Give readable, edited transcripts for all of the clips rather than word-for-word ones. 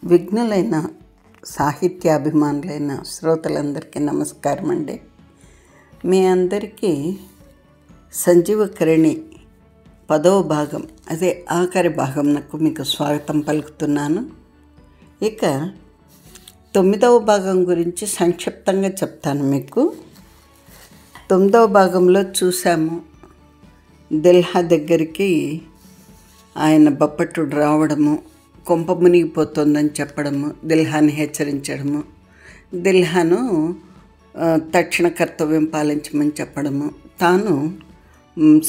విఘ్నులైన సాహిత్యాభిమానులైన శ్రోతలందరికీ నమస్కారం అండి. మీ అందరికీ సంజీవకరణి 10వ భాగం, అదే ఆఖరి భాగం నాకు మీకు స్వాగతం పలుకుతున్నాను. ఇక 9వ భాగం గురించి సంక్షిప్తంగా చెప్తాను మీకు. 9వ భాగంలో చూసాము, దిల్హా దగ్గరికి ఆయన బప్పట్టుడు రావడము, కొంప మునిగిపోతుందని చెప్పడము, దిల్హాని హెచ్చరించడము, దిల్హాను తక్షణ కర్తవ్యం పాలించమని చెప్పడము, తాను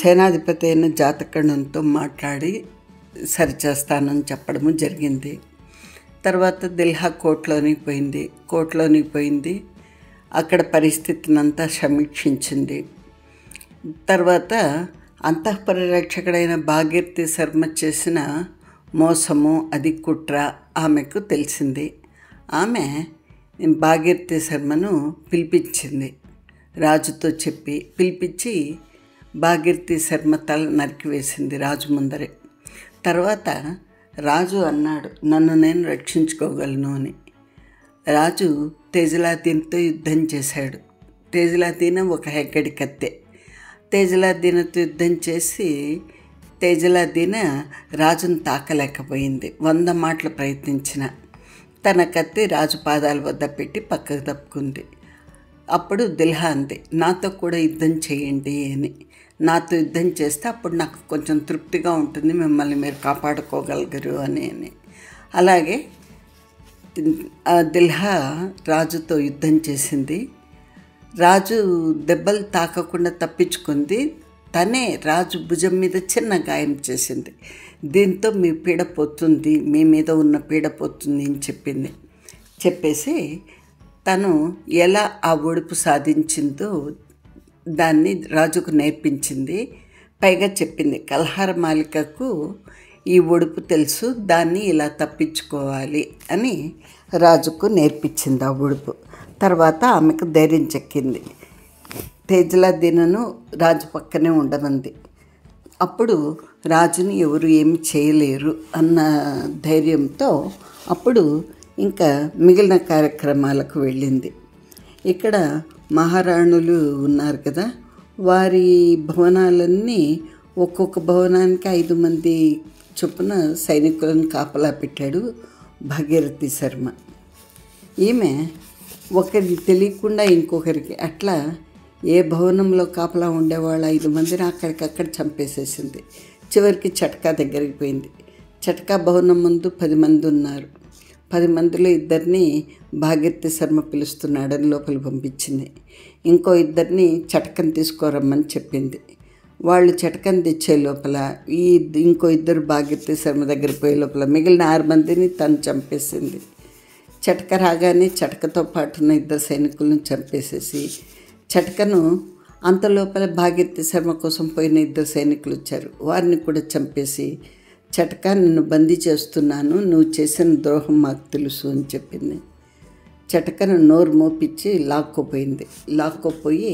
సేనాధిపతి అయిన జాతకర్ణునితో మాట్లాడి సరిచేస్తానని చెప్పడము జరిగింది. తర్వాత దిల్హా కోర్టులోనికి పోయింది. అక్కడ పరిస్థితినంతా సమీక్షించింది. తర్వాత అంతఃపరిరక్షకుడైన భాగీరథి శర్మ చేసిన మోసము, అది కుట్ర ఆమెకు తెలిసింది. ఆమె భాగీరథి శర్మను పిలిపించింది, రాజుతో పిలిపించి భాగీరథి శర్మ తల నరికివేసింది రాజు ముందరే. తర్వాత రాజు అన్నాడు, నన్ను నేను రక్షించుకోగలను అని. రాజు తేజలాదీన్తో యుద్ధం చేశాడు. తేజలాదీన ఒక హెగ్గడి కత్తె. తేజలాదీనతో యుద్ధం చేసి తేజలాదీన రాజును తాకలేకపోయింది. 100 మాటలు ప్రయత్నించిన తన కత్తి రాజు పాదాల వద్ద పెట్టి పక్కకు తప్పుకుంది. అప్పుడు దిల్హా అంది, నాతో కూడా యుద్ధం చేయండి అని. నాతో యుద్ధం చేస్తే అప్పుడు నాకు కొంచెం తృప్తిగా ఉంటుంది, మిమ్మల్ని మీరు కాపాడుకోగలగరు అని. అలాగే దిల్హా రాజుతో యుద్ధం చేసింది. రాజు దెబ్బలు తాకకుండా తప్పించుకుంది. తనే రాజు భుజం మీద చిన్న గాయం చేసింది. దీంతో మీ పీడ పోతుంది, మీ మీద ఉన్న పీడ పోతుంది అని చెప్పేసి తను ఎలా ఆ ఒడుపు సాధించిందో దాన్ని రాజుకు నేర్పించింది. పైగా చెప్పింది, కల్హార మాలికకు ఈ ఒడుపు తెలుసు, దాన్ని ఇలా తప్పించుకోవాలి అని రాజుకు నేర్పించింది ఆ ఒడుపు. తర్వాత ఆమెకు ధైర్యం చెక్కింది. తేజలాదీనను రాజు పక్కనే ఉండమంది. అప్పుడు రాజుని ఎవరు ఏమి చేయలేరు అన్న ధైర్యంతో అప్పుడు ఇంకా మిగిలిన కార్యక్రమాలకు వెళ్ళింది. ఇక్కడ మహారాణులు ఉన్నారు కదా, వారి భవనాలన్నీ ఒక్కొక్క భవనానికి 5 మంది చొప్పున సైనికులను కాపలా పెట్టాడు భాగీరథి శర్మ. ఈమె ఒకరికి తెలియకుండా ఇంకొకరికి అట్లా ఏ భవనంలో కాపలా ఉండేవాళ్ళు 5 మందిని అక్కడికక్కడ చంపేసేసింది. చివరికి చట్కా దగ్గరికి పోయింది. చట్కా భవనం ముందు 10 మంది ఉన్నారు. 10 మందిలో 2 భాగీరథి శర్మ పిలుస్తున్నాడని లోపలికి పంపించింది. ఇంకో 2 చటకని తీసుకోరమ్మని చెప్పింది. వాళ్ళు చటకని తెచ్చే లోపల ఇంకో 2 భాగీరథి శర్మ దగ్గరికి పోయే లోపల మిగిలిన 6 మందిని తను చంపేసింది. చటక రాగానే చటకతో పాటు ఉన్న 2 సైనికులను చంపేసేసి చటకను అంతలోపల భాగీరథి శర్మ కోసం పోయిన 2 సైనికులు వచ్చారు, వారిని కూడా చంపేసి, చటక నిన్ను బందీ చేస్తున్నాను, నువ్వు చేసిన ద్రోహం మాకు తెలుసు అని చెప్పింది. చటకను నోరు మోపించి లాక్కోపోయి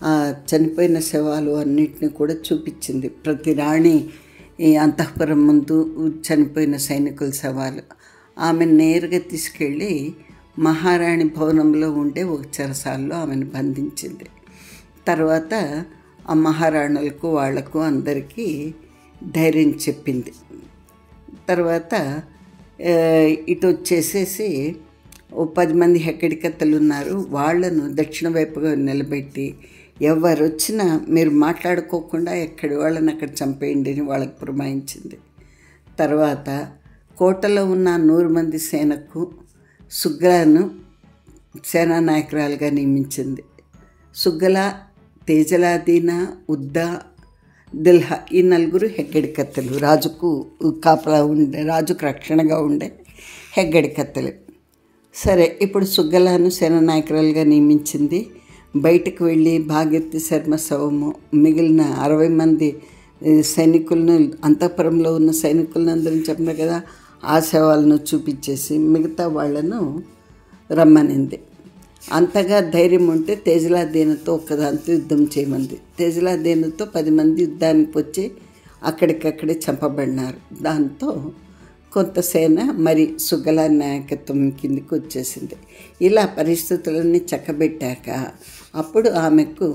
ఆ చనిపోయిన శవాలు అన్నిటిని కూడా చూపించింది. ప్రతి రాణి ఈ అంతఃపురం ముందు చనిపోయిన సైనికుల శవాలు. ఆమె నేరుగా తీసుకెళ్ళి మహారాణి భవనంలో ఉండే ఒక చెరసాల్లో ఆమెను బంధించింది. తర్వాత ఆ మహారాణులకు వాళ్లకు అందరికీ ధైర్యం చెప్పింది. తర్వాత ఇటు వచ్చేసేసి 10 మంది హెక్కడికత్తలు ఉన్నారు, వాళ్లను దక్షిణ వైపుగా నిలబెట్టి ఎవరు వచ్చినా మీరు మాట్లాడుకోకుండా ఎక్కడి వాళ్ళని అక్కడ చంపేయండి అని వాళ్ళకి పురమాయించింది. తర్వాత కోటలో ఉన్న 100 మంది సేనకు సుగ్గలను సేనా నాయకురాలుగా నియమించింది. సుగ్గల, తేజలాదీన, ఉద్దా, దిల్హా ఈ 4 హెగ్గడి కత్తెలు, రాజుకు కాపలా ఉండే, రాజుకు రక్షణగా ఉండే హెగ్గడి కత్తెలు. సరే, ఇప్పుడు సుగ్గలను సేనా నాయకురాలుగా నియమించింది. బయటకు వెళ్ళి భాగీరథి శర్మ శవము, మిగిలిన 60 మంది సైనికులను, అంతఃపురంలో ఉన్న సైనికులను అందరం చెప్పిన కదా, ఆ శవాలను చూపించేసి మిగతా వాళ్లను రమ్మనింది. అంతగా ధైర్యం ఉంటే తేజలాదీనతో ఒక్కదాంతో యుద్ధం చేయమంది. తేజలాదీనతో 10 మంది యుద్ధానికి వచ్చి అక్కడికక్కడే చంపబడినారు. దాంతో కొంత సేన మరి సుగల నాయకత్వం కిందికి వచ్చేసింది. ఇలా పరిస్థితులన్నీ చక్కబెట్టాక అప్పుడు ఆమెకు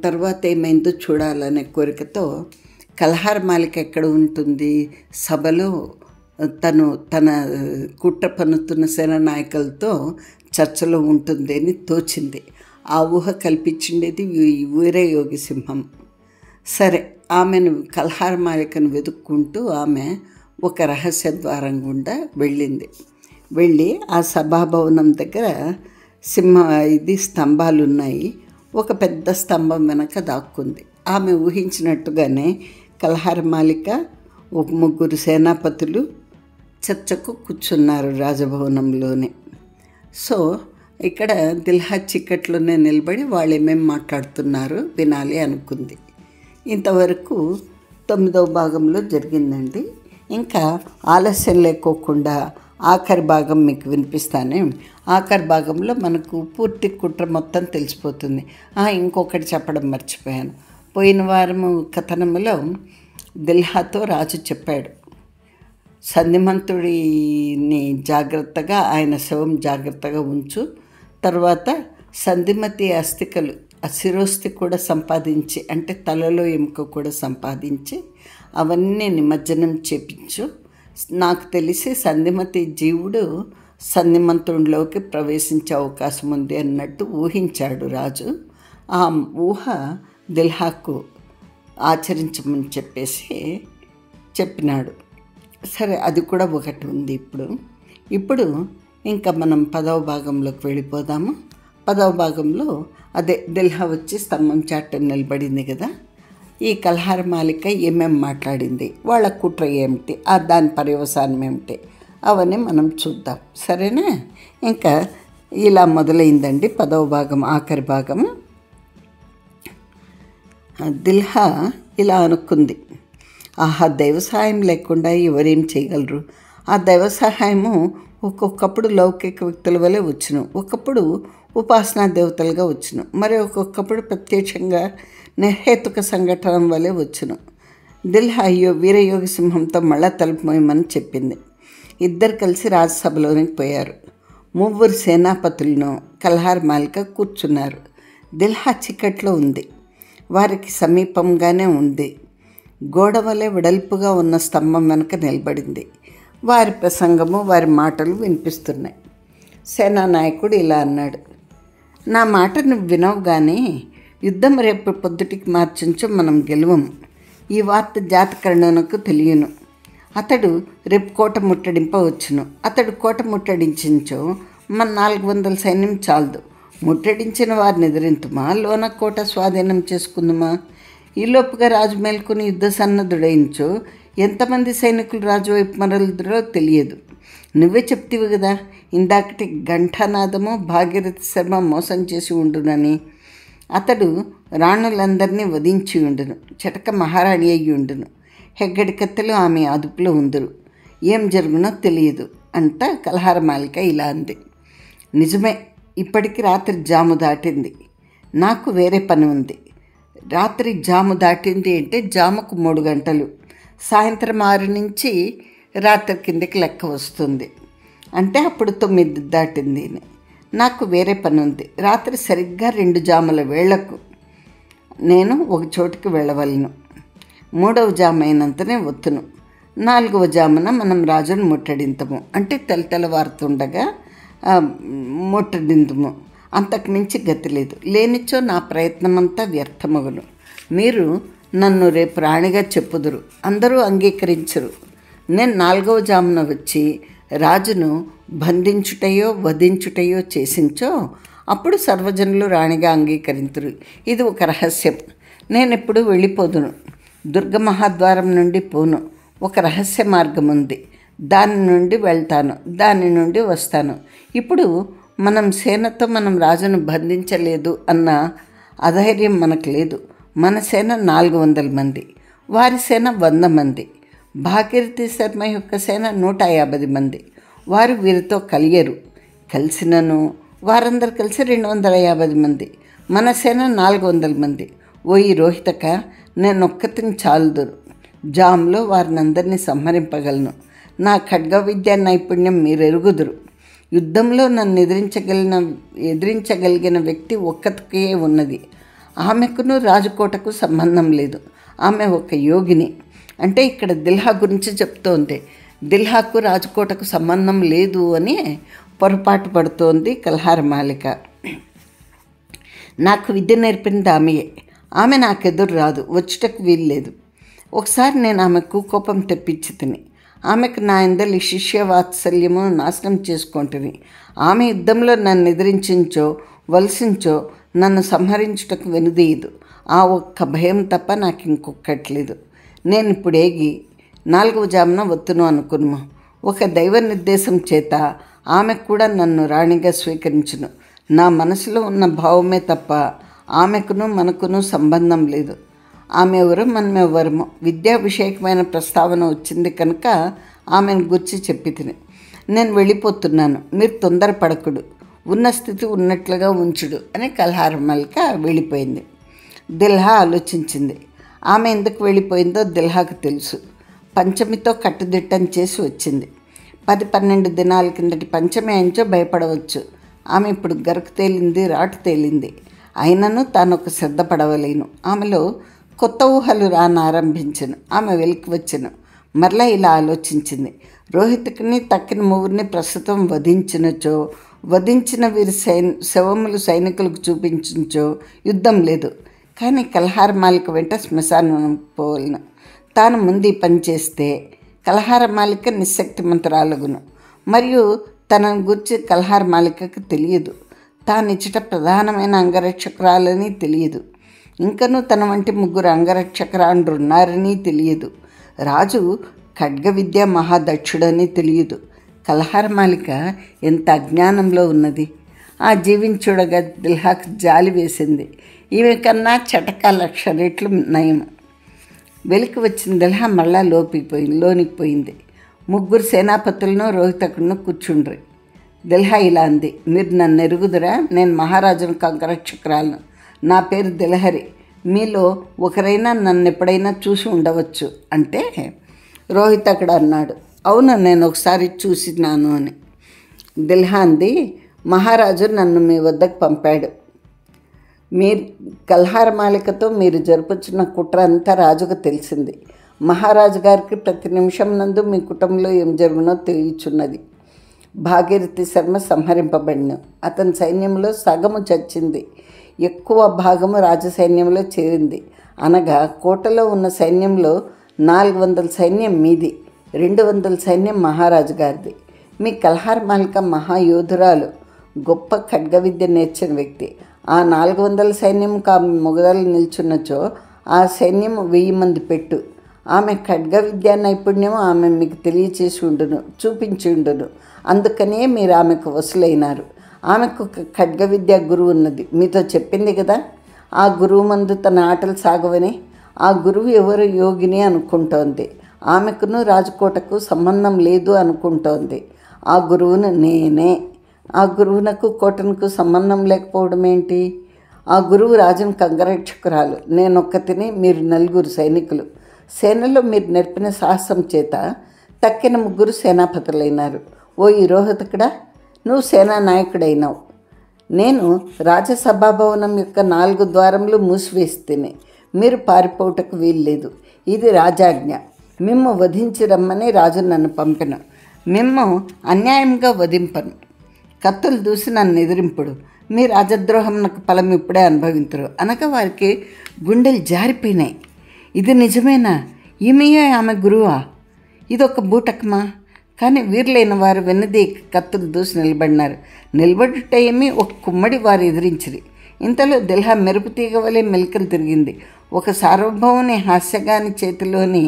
తర్వాత ఏమైందో చూడాలనే కోరికతో కలహార్ మాలిక ఎక్కడ ఉంటుంది, సభలో తన కుట్ర పన్నుతున్న సేన నాయకులతో చర్చలో ఉంటుంది అని తోచింది. ఆ ఊహ కల్పించిండేది వీరయోగి సింహం. సరే, ఆమెను కలహార్ మాలికను వెతుక్కుంటూ ఆమె ఒక రహస్య ద్వారం గుండా వెళ్ళి ఆ సభాభవనం దగ్గర స్తంభాలు ఉన్నాయి. ఒక పెద్ద స్తంభం వెనక దాక్కుంది. ఆమె ఊహించినట్టుగానే కలహార్ మాలిక, ఒక 3 సేనాపతులు చర్చకు కూర్చున్నారు రాజభవనంలోనే. సో ఇక్కడ దిల్హా చిక్కట్లోనే నిలబడి వాళ్ళు ఏమేమి మాట్లాడుతున్నారు వినాలి అనుకుంది. ఇంతవరకు 9వ భాగంలో జరిగిందండి. ఇంకా ఆలస్యం లేకోకుండా ఆఖరి భాగం మీకు వినిపిస్తానే. ఆఖరి భాగంలో మనకు పూర్తి కుట్ర మొత్తం తెలిసిపోతుంది. ఇంకొకటి చెప్పడం మర్చిపోయాను. పోయిన వారము కథనములో దిల్హాతో రాజు చెప్పాడు, సంధిమంతుడిని జాగ్రత్తగా, ఆయన శవం జాగ్రత్తగా ఉంచు, తర్వాత సంధిమతి అస్థికలు, శిరోస్థి కూడా సంపాదించి, అంటే తలలో ఎముక కూడా సంపాదించి అవన్నీ నిమజ్జనం చేపించు. నాకు తెలిసి సంధిమతి జీవుడు సంధిమంతుడిలోకి ప్రవేశించే అవకాశం ఉంది అన్నట్టు ఊహించాడు రాజు. ఆ ఊహ దిల్హాకు ఆచరించమని చెప్పినాడు. సరే, అది కూడా ఒకటి ఉంది. ఇప్పుడు ఇంకా మనం 10వ భాగంలోకి వెళ్ళిపోదాము. 10వ భాగంలో అదే దిల్హా వచ్చి స్తంభం చాట నిలబడింది కదా, ఈ కలహార్ మాలిక ఏమేమి మాట్లాడింది, వాళ్ళ కుట్ర ఏమిటి, దాని పర్యవసానం ఏమిటి, అవన్నీ మనం చూద్దాం. సరేనా? ఇంకా ఇలా మొదలైందండి 10వ భాగం, ఆఖరి భాగం. దిల్హా ఇలా అనుకుంది, దైవ సహాయం లేకుండా ఎవరేం చేయగలరు? ఆ దైవ సహాయము ఒక్కొక్కప్పుడు లౌకిక వ్యక్తుల వలె వచ్చును, ఒకప్పుడు ఉపాసనా దేవతలుగా వచ్చును, మరి ఒక్కొక్కప్పుడు ప్రత్యక్షంగా నిర్హేతుక సంఘటన వలె వచ్చును. దిల్హా వీరయోగి సింహంతో మళ్ళా తలుపు మోయమని చెప్పింది. ఇద్దరు కలిసి రాజ్యసభలోనికి పోయారు. 3 సేనాపతులను కలహార్ మాలిక కూర్చున్నారు. దిల్హా చిక్కట్లో ఉంది, వారికి సమీపంగానే ఉంది. గోడ వలె వెడల్పుగా ఉన్న స్తంభం వెనుక నిలబడింది. వారి ప్రసంగము, వారి మాటలు వినిపిస్తున్నాయి. సేనానాయకుడు ఇలా అన్నాడు, నా మాట నువ్వు వినవు కానీ యుద్ధం రేపు పొద్దుటికి మార్చించో మనం గెలువము. ఈ వార్త జాతకర్ణునకు తెలియను. అతడు రేపు కోట ముట్టడింపవచ్చును. అతడు కోట ముట్టడించో మన 400 సైన్యం చాలదు. ముట్టడించిన వారిని ఎదిరింతుమా, లోన కోట స్వాధీనం చేసుకుందుమా? ఈలోపుగా రాజు మేల్కొని యుద్ధ సన్నద్ధుడయించో ఎంతమంది సైనికులు రాజు వైపు మరలుదురో తెలియదు. నువ్వే చెప్తివి కదా ఇందాకటి ఘంటానాదము భాగీరథి శర్మ మోసం చేసి ఉండునని. అతడు రాణులందరినీ వధించి ఉండును, చటక మహారాణి అయ్యి ఉండును. హెగ్గడి కత్తెలు ఆమె అదుపులో ఉందురు. ఏం జరుగునో తెలియదు అంట కలహార్ మాలిక ఇలా అంది. నిజమే, ఇప్పటికి రాత్రి జాము దాటింది. నాకు వేరే పని ఉంది. రాత్రి జాము దాటింది అంటే జాముకు 3 గంటలు, సాయంత్రం 6 నుంచి రాత్రి కిందకి లెక్క వస్తుంది. అంటే అప్పుడు 9 దాటింది. నాకు వేరే పని ఉంది. రాత్రి సరిగ్గా 2 జాముల వేళకు నేను ఒక చోటుకి వెళ్ళవలను. 3వ జాము అయినంతనే వత్తును. 4వ జామున మనం రాజును ముట్టడింతము, అంటే తెల్లవారుతుండగా ముట్టడింతము. అంతకుమించి గతి లేదు. లేనిచో నా ప్రయత్నమంతా వ్యర్థమగును. మీరు నన్ను రేపు రాణిగా చెప్పుదురు, అందరూ అంగీకరించరు. నేను 4వ జామున వచ్చి రాజును బంధించుటయో వధించుటయో చేసించో అప్పుడు సర్వజనులు రాణిగా అంగీకరింతురు. ఇది ఒక రహస్యం. నేను ఎప్పుడు వెళ్ళిపోదును. దుర్గమహాద్వారం నుండి పోను. ఒక రహస్య మార్గం ఉంది, దాని నుండి వెళ్తాను, దాని నుండి వస్తాను. ఇప్పుడు మనం సేనతో మనం రాజును బంధించలేదు అన్న అధైర్యం మనకు లేదు. మన సేన 400 మంది, వారి సేన 100 మంది. భాగీరథి శర్మ యొక్క సేన 150 మంది. వారు వీరితో కలియరు. కలిసినను వారందరూ కలిసి 250 మంది. మన సేన 400 మంది. ఓ ఈ రోహితక, నేనొక్కతిని చాలుదురు. జామ్లో వారినందరినీ సంహరింపగలను. నా ఖడ్గ విద్యా నైపుణ్యం మీరెరుగుదురు. యుద్ధంలో నన్ను ఎదిరించగలిగిన వ్యక్తి ఒక్కతికే ఉన్నది. ఆమెకును రాజకోటకు సంబంధం లేదు. ఆమె ఒక యోగిని. అంటే ఇక్కడ దిల్హా గురించి చెప్తోంది. దిల్హాకు రాజకోటకు సంబంధం లేదు అని పొరపాటు పడుతోంది కల్హార మాలిక. నాకు విద్య నేర్పింది ఆమెయే. ఆమె నాకెదురు రాదు, వచ్చుటకు వీల్లేదు. ఒకసారి నేను ఆమెకు కోపం తెప్పించి తిని ఆమెకు నా ఇందలి శిష్యవాత్సల్యము నాశనం చేసుకుంటుని. ఆమె యుద్ధంలో నన్ను ఎదిరించించో వలసించో నన్ను సంహరించుటకు వెనుదీయదు. ఆ ఒక్క భయం తప్ప నాకు ఇంకొక్కట్లేదు. నేను ఇప్పుడు ఏగి 4వ జామున వత్తును అనుకున్నాము. ఒక దైవ నిర్దేశం చేత ఆమె కూడా నన్ను రాణిగా స్వీకరించును. నా మనసులో ఉన్న భావమే తప్ప ఆమెకును మనకును సంబంధం లేదు. ఆమె ఎవరు మనమెవ్వరము. విద్యా విషయకమైన ప్రస్తావన వచ్చింది కనుక ఆమెను గుర్చి చెప్పి తిని నేను వెళ్ళిపోతున్నాను, మీరు తొందరపడకుడు, ఉన్న స్థితి ఉన్నట్లుగా ఉంచుడు అని కల్హార మాలిక వెళ్ళిపోయింది. దిల్హా ఆలోచించింది. ఆమె ఎందుకు వెళ్ళిపోయిందో దిల్హాకు తెలుసు. పంచమితో కట్టుదిట్టం చేసి వచ్చింది. 10-12 దినాల కిందటి పంచమి అయించో భయపడవచ్చు. ఆమె ఇప్పుడు గరకు తేలింది, రాటు తేలింది. అయినను తాను ఒక శ్రద్ధ పడవలేను. ఆమెలో కొత్త ఊహలు రానారంభించను. ఆమె వెలికి వచ్చను. మరలా ఇలా ఆలోచించింది. రోహితుకిని తక్కిన ముగ్గురిని ప్రస్తుతం వధించినచో, వధించిన వీరి శవములు సైనికులకు చూపించో యుద్ధం లేదు. కానీ కల్హార మాలిక వెంట శ్మశానం పోవలను. తాను ముందు ఈ పని చేస్తే కల్హార మాలిక నిశ్శక్తిమంతురాలగును. మరియు తనను గురించి కల్హార మాలికకు తెలియదు. తానిచ్చట ప్రధానమైన అంగరక్షకురాలని తెలియదు. ఇంకనూ తన వంటి 3 అంగరక్షకురాండ్రు ఉన్నారని తెలియదు. రాజు ఖడ్గ విద్య మహాదక్షుడని తెలియదు. కల్హార మాలిక ఎంత అజ్ఞానంలో ఉన్నది. ఆ జీవించుడగా దిల్హాకు జాలి వేసింది. ఈమె కన్నా చటక 1,00,000 రెట్లు నయం. వెలికి వచ్చిన దిల్హా మళ్ళా లోనికి పోయింది. 3 సేనాపతులను రోహితకులను కూర్చుండ్రి. దిల్హా ఇలా అంది. మీరు నన్ను ఎరుగుదురా? నేను మహారాజును అంగరక్షకురాలను. నా పేరు దిలహరి. మీలో ఒకరైనా నన్ను ఎప్పుడైనా చూసి ఉండవచ్చు అంటే రోహితకుడు అన్నాడు, అవును, నేను ఒకసారి చూసినాను అని. దిల్హా అంది, మహారాజు నన్ను మీ వద్దకు పంపాడు. మీరు కల్హార మాలికతో మీరు జరుపుచున్న కుట్ర అంతా రాజుకు తెలిసింది. మహారాజు గారికి ప్రతి నిమిషం నందు మీ కుటుంబంలో ఏం జరుగునో తెలియచున్నది. భాగీరథి శర్మ సంహరింపబడిన. అతని సైన్యంలో సగము చచ్చింది. ఎక్కువ భాగము రాజసైన్యంలో చేరింది. అనగా కోటలో ఉన్న సైన్యంలో 400 సైన్యం మీది, 200 సైన్యం మహారాజు గారిది. మీ కల్హార మాలిక మహాయోధురాలు, గొప్ప ఖడ్గ విద్య నేర్చిన వ్యక్తి. ఆ 400 సైన్యం మొగదలు నిల్చున్నచో ఆ సైన్యం 1000 మంది పెట్టు. ఆమె ఖడ్గ విద్యా నైపుణ్యం ఆమె మీకు తెలియచేసి ఉండును, చూపించి ఉండును. అందుకనే మీరు ఆమెకు వసులైనారు. ఆమెకు ఒక ఖడ్గ విద్యా గురువు ఉన్నది, మీతో చెప్పింది కదా. ఆ గురువు మందు తన ఆటలు సాగవని. ఆ గురువు ఎవరు యోగిని అనుకుంటోంది. ఆమెకును రాజకోటకు సంబంధం లేదు అనుకుంటోంది. ఆ గురువును నేనే. ఆ గురువునకు కోటనకు సంబంధం లేకపోవడం ఏంటి? ఆ గురువు రాజును అంగరక్షకురాలు. నేనొక్కతిని, మీరు 4 సైనికులు. సేనలో మీరు నేర్పిన సాహసం చేత తక్కిన 3 సేనాపతులైనారు. ఓ ఈ రోహితకుడా, నువ్వు సేనా నాయకుడైనావు. నేను రాజసభాభవనం యొక్క 4 ద్వారములు మూసివేస్తేనే మీరు పారిపోవటకు వీల్లేదు. ఇది రాజాజ్ఞ. మిమ్ము వధించి రమ్మని రాజు నన్ను పంపిన. మిమ్ము అన్యాయంగా వధింపను. కత్తులు దూసి నన్ను ఎదిరింపుడు. మీ రాజద్రోహం నాకు ఫలం ఇప్పుడే అనుభవించరు అనగా వారికి గుండెలు జారిపోయినాయి. ఇది నిజమేనా? ఈమెయే ఆమె గురువా? ఇదొక బూటకమా? కానీ వీరులైన వారు వెన్నది కత్తులు దూసి నిలబడినారు. నిలబడుట ఏమి, ఒక కుమ్మడి వారు ఎదిరించిరి. ఇంతలో దిల్హా మెరుపు తీగ వలె మెలికలు తిరిగింది. ఒక సార్వభౌముని హాస్యగాని చేతిలోని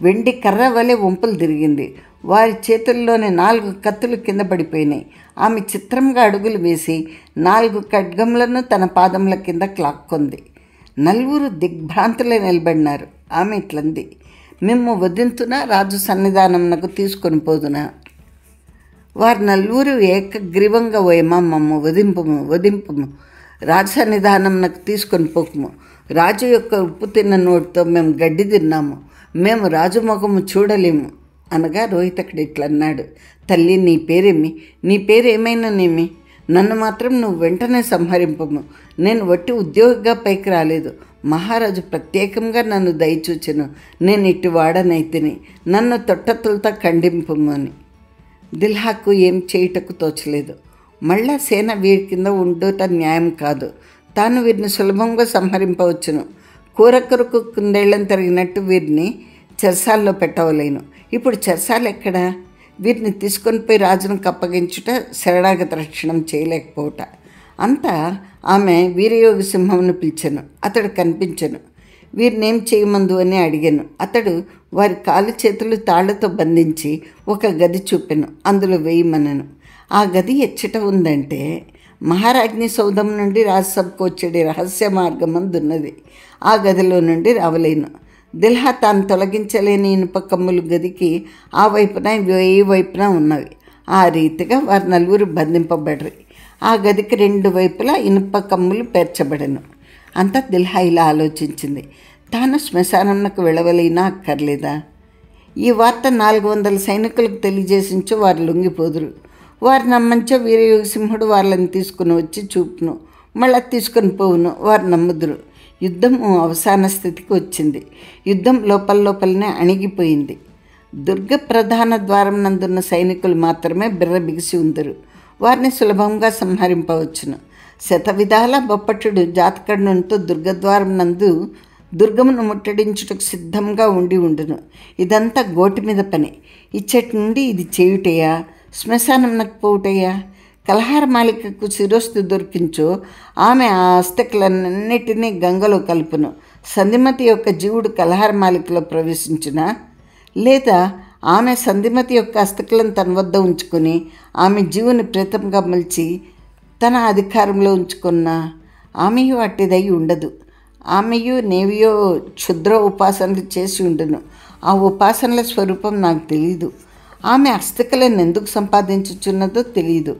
వెండి కర్ర వలె వంపులు తిరిగింది. వారి చేతుల్లోని 4 కత్తులు కింద పడిపోయినాయి. ఆమె చిత్రంగా అడుగులు వేసి 4 ఖడ్గములను తన పాదముల కింద క్లాక్కొంది. 4 దిగ్భ్రాంతులే నిలబడినారు. ఆమె ఇట్లంది, మిమ్ము వధింతునా, రాజు సన్నిధానమునకు తీసుకొని పోదునా? వారు 4 ఏకగ్రీవంగా ఓయమా, మమ్ము వధింపుము, రాజు సన్నిధానమునకు తీసుకొని పోకుము. రాజు యొక్క ఉప్పు తిన్న నోటితో మేము గడ్డి తిన్నాము. మేము రాజు ముఖము చూడలేము అనగా రోహితకుడు ఇట్లన్నాడు, తల్లి నీ పేరేమి, నీ పేరు ఏమైనానేమి, నన్ను మాత్రం నువ్వు వెంటనే సంహరింపము. నేను వట్టి ఉద్యోగిగా పైకి రాలేదు. మహారాజు ప్రత్యేకంగా నన్ను దయచూచెను. నేను ఇటు వాడనైతిని, నన్ను తొట్టతులతో ఖండింపము అని. దిల్హాకు ఏం చేయుటకు తోచలేదు. మళ్ళా సేన వీరి కింద ఉండుట న్యాయం కాదు. తాను వీరిని సులభంగా సంహరింపవచ్చును. కూర కొరకు కుందేళ్లను తిరిగినట్టు వీరిని చెరసాల్లో పెట్టవలేను. ఇప్పుడు చెరసాలు ఎక్కడా? వీరిని తీసుకొని పోయి రాజునికి అప్పగించుట, శరణాగత రక్షణం చేయలేకపోవట. అంతా ఆమె వీరయోగి సింహంను పిలిచెను. అతడు కనిపించెను. వీరినేం చేయమందు అని అడిగాను. అతడు వారి కాలు చేతులు తాళ్లతో బంధించి ఒక గది చూపెను. అందులో వేయమనను. ఆ గది ఎచ్చట ఉందంటే మహారాజ్ఞి సౌధం నుండి రాజ్యసభకు వచ్చేది రహస్య మార్గం అందున్నది. ఆ గదిలో నుండి రావలేను. దిల్హా తాను తొలగించలేని ఇనుప కమ్ములు గదికి ఆ వైపున ఈ వైపున ఉన్నవి. ఆ రీతిగా వారు నలుగురు బంధింపబడరు. ఆ గదికి 2 వైపులా ఇనుప కమ్ములు పేర్చబడను. అంతా దిల్హా ఇలా ఆలోచించింది, తాను శ్మశానంకు వెళ్ళవలైనా అక్కర్లేదా? ఈ వార్త 400 సైనికులకు తెలియజేసించో వారు లొంగిపోదురు. వారు నమ్మంచో వీరయోగసింహుడు వాళ్ళని తీసుకుని వచ్చి చూపును, మళ్ళా తీసుకొని పోవును. వారు నమ్ముదురు. యుద్ధము అవసాన స్థితికి వచ్చింది. యుద్ధం లోపలనే అణిగిపోయింది. దుర్గ ప్రధాన ద్వారం నందున్న సైనికులు మాత్రమే బిర్ర బిగిసి ఉందరు. వారిని సులభంగా సంహరింపవచ్చును. శతవిధాల బొప్పట్టుడు జాతకడునుతో దుర్గద్వారం నందు దుర్గమును ముట్టడించుటకు సిద్ధంగా ఉండును. ఇదంతా గోటి మీద పని. ఇచ్చటి నుండి ఇది చేయుటయా, శ్మశానంకు పోవుటయా? కలహార మాలికకు శిరోస్తు దొరికించో ఆమె ఆ అస్థికలన్నిటినీ గంగలో కలుపును. సంధిమతి యొక్క జీవుడు కలహార మాలికలో ప్రవేశించునా? లేదా ఆమె సంధిమతి యొక్క అస్థికలను తన వద్ద ఉంచుకొని ఆమె జీవుని ప్రేతంగా మలిచి తన అధికారంలో ఉంచుకున్న? ఆమెయు అట్టిదై ఉండదు. ఆమెయు నేవియో క్షుద్ర ఉపాసనలు చేసి ఉండును. ఆ ఉపాసనల స్వరూపం నాకు తెలియదు. ఆమె అస్థికలను ఎందుకు సంపాదించుచున్నదో తెలియదు.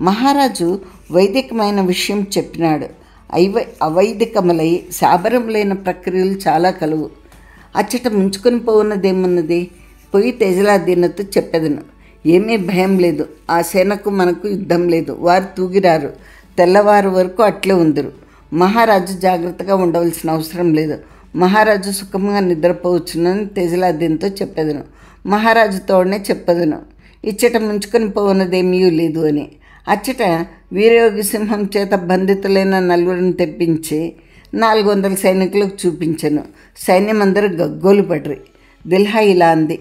మహారాజు వైదికమైన విషయం చెప్పినాడు. అవైదికములై శాబరములైన ప్రక్రియలు చాలా కలువు. అచ్చట ముంచుకొని పోవున్నదేమున్నది? పోయి తేజలాదీనతో చెప్పెదను. ఏమీ భయం లేదు. ఆ సేనకు మనకు యుద్ధం లేదు. వారు తూగిరారు. తెల్లవారు వరకు అట్లే ఉందరు. మహారాజు జాగ్రత్తగా ఉండవలసిన అవసరం లేదు. మహారాజు సుఖంగా నిద్రపోవచ్చునని తేజలాదీన్తో చెప్పెదను. మహారాజుతోనే చెప్పెదను, ఇచ్చట ముంచుకొని పోవున్నదేమీ లేదు అని. అచ్చట వీరయోగి సింహం చేత బంధితులైన 4 తెప్పించి 400 సైనికులకు చూపించెను. సైన్యమందరూ గగ్గోలు పడ్రి. దిల్హా ఇలా అంది,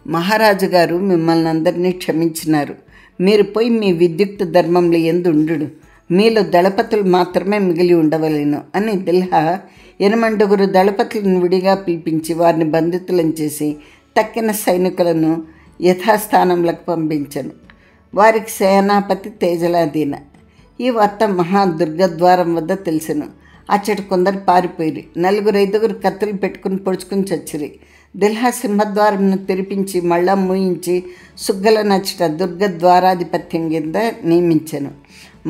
మహారాజు గారు మిమ్మల్ని అందరినీ క్షమించినారు. మీరు పోయి మీ విద్యుక్త ధర్మంలో ఎందు ఉండు. మీలో దళపతులు మాత్రమే మిగిలి ఉండవలేను అని దిల్హా 8 దళపతులను విడిగా పిలిపించి వారిని బంధితులను చేసి తక్కిన సైనికులను యథాస్థానంలోకి పంపించను. వారికి సేనాపతి తేజలాదీన. ఈ వార్త మహాదుర్గద్వారం వద్ద తెలిసెను. అచ్చటి కొందరు పారిపోయిరి. 4-5 కత్తులు పెట్టుకుని పొడుచుకుని చచ్చిరి. దిల్హా సింహద్వారంను తెరిపించి మళ్ళా మూయించి సుగ్గల నచ్చట దుర్గద్వారాధిపత్యం కింద నియమించెను.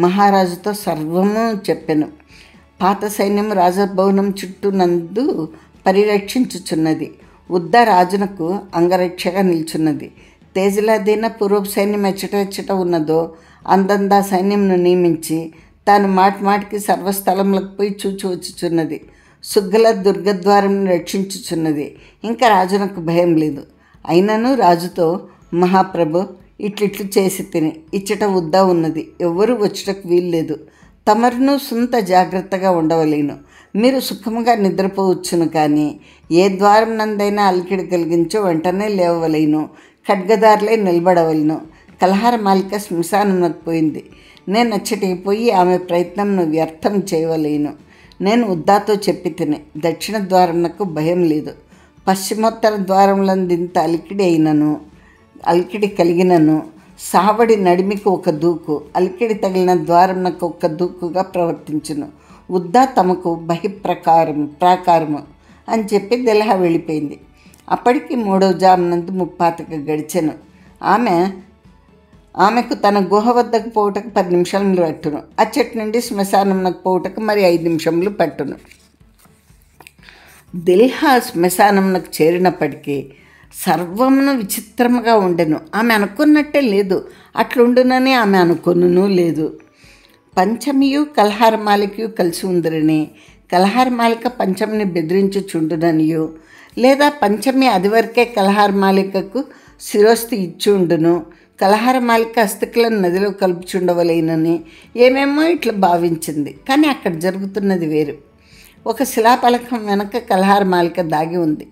మహారాజుతో సర్వము చెప్పెను. పాత సైన్యం రాజభవనం చుట్టూ నందు పరిరక్షించుచున్నది. ఉద్ద రాజునకు అంగరక్షగా నిల్చున్నది. తేజలాదీన పూర్వపు సైన్యం ఎచ్చట ఉన్నదో అందందా సైన్యంను నియమించి తాను మాటికి సర్వస్థలములకు పోయి చూచి వచ్చుచున్నది. సుగ్గల దుర్గద్వారం రక్షించుచున్నది. ఇంకా రాజునకు భయం లేదు. అయినను రాజుతో, మహాప్రభు ఇట్లిట్లు చేసి తిని ఇచ్చట ఉద్దా ఉన్నది. ఎవ్వరూ వచ్చుటకు వీల్లేదు. తమరును సొంత జాగ్రత్తగా ఉండవలేను. మీరు సుఖముగా నిద్రపోవచ్చును. కానీ ఏ ద్వారం నందైనా అలికిడి కలిగించో వెంటనే లేవవలేను. ఖడ్గదారులై నిలబడవలను. కలహార మాలిక శ్మశానంకు పోయింది. నేను అచ్చటికి పోయి ఆమె ప్రయత్నంను వ్యర్థం చేయవలేను. నేను ఉద్దాతో చెప్పి తిని దక్షిణ ద్వారంకు భయం లేదు. పశ్చిమోత్తర ద్వారములందింత అలికిడి కలిగినను సావడి నడిమికి ఒక దూకు, అలికిడి తగిలిన ద్వారంకు ఒక దూకుగా ప్రవర్తించును. ఉద్దా తమకు ప్రాకారము అని చెప్పి దిల్హా వెళ్ళిపోయింది. అప్పటికి 3వ జామునందు 35 గడిచెను. ఆమెకు తన గుహ వద్దకు పోవుటకు 10 నిమిషములు పట్టును. అచ్చటి నుండి శ్మశానంకు పోవుటకు మరి 5 నిమిషములు పట్టును. దిల్హా శ్మశానంకు చేరినప్పటికీ సర్వమును విచిత్రముగా ఉండెను. ఆమె అనుకున్నట్టే లేదు, అట్లుండునని ఆమె అనుకొనును లేదు. పంచమియు కలహారమాలికయు కలిసి ఉందరని, కలహారమాలిక పంచమిని బెదిరించుచుండుననియు, లేదా పంచమి అది వరకే కలహారమాలికకు శిరోస్తి ఇచ్చి ఉండును, కలహారమాలిక అస్థికలను నదిలో కలుపుచుండవలేనని ఏమేమో ఇట్లా భావించింది. కానీ అక్కడ జరుగుతున్నది వేరు. ఒక శిలాపలకం వెనక కలహారమాలిక దాగి ఉంది.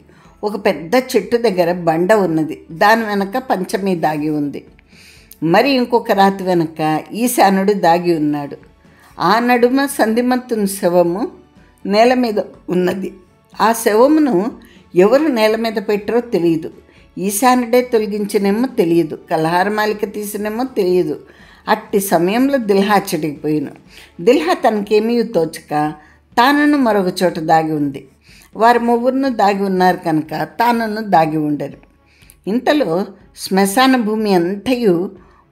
ఒక పెద్ద చెట్టు దగ్గర బండ ఉన్నది, దాని వెనక పంచమి దాగి ఉంది. మరి ఇంకొక రాతి వెనక ఈశానుడు దాగి ఉన్నాడు. ఆ నడుమ సంధిమంతుని శవము నేల మీద ఉన్నది. ఆ శవమును ఎవరు నేల మీద పెట్టరో తెలియదు. ఈశానుడే తొలగించినేమో తెలియదు, కలహారమాలిక తీసినేమో తెలియదు. అట్టి సమయంలో దిల్హా చెడిగిపోయాను. దిల్హా తనకేమీ తోచక తానును మరొక చోట దాగి ఉంది. వారి ముగ్గురును దాగి ఉన్నారు కనుక తానును దాగి ఉండరు. ఇంతలో శ్మశాన భూమి అంతయు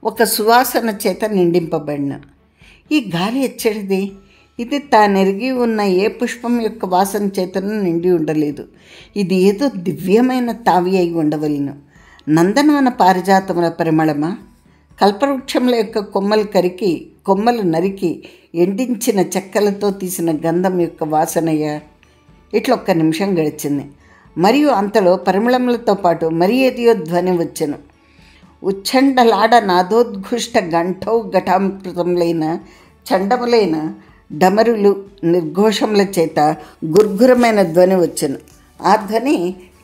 ఒక సువాసన చేత నిండింపబడిన. ఈ గాలి ఎచ్చడిది? ఇది తానెరిగి ఉన్న ఏ పుష్పం యొక్క వాసన చేతను నిండి ఉండలేదు. ఇది ఏదో దివ్యమైన తావి అయి ఉండవలను. నందనవన పారిజాతముల పరిమళమా? కల్పవృక్షముల యొక్క కొమ్మలు నరికి ఎండించిన చెక్కలతో తీసిన గంధం యొక్క వాసనయ్య. ఇట్లా ఒక్క నిమిషం గడిచింది. మరియు అంతలో పరిమళములతో పాటు మరి ఏదియో ధ్వని వచ్చెను. ఉచ్ఛండలాడ నాదోద్ఘుష్ట గంఠౌ ఘటాంకృతములైన చండములైన డమరులు నిర్ఘోషముల చేత గుర్గురమైన ధ్వని వచ్చెను. ఆ ధ్వని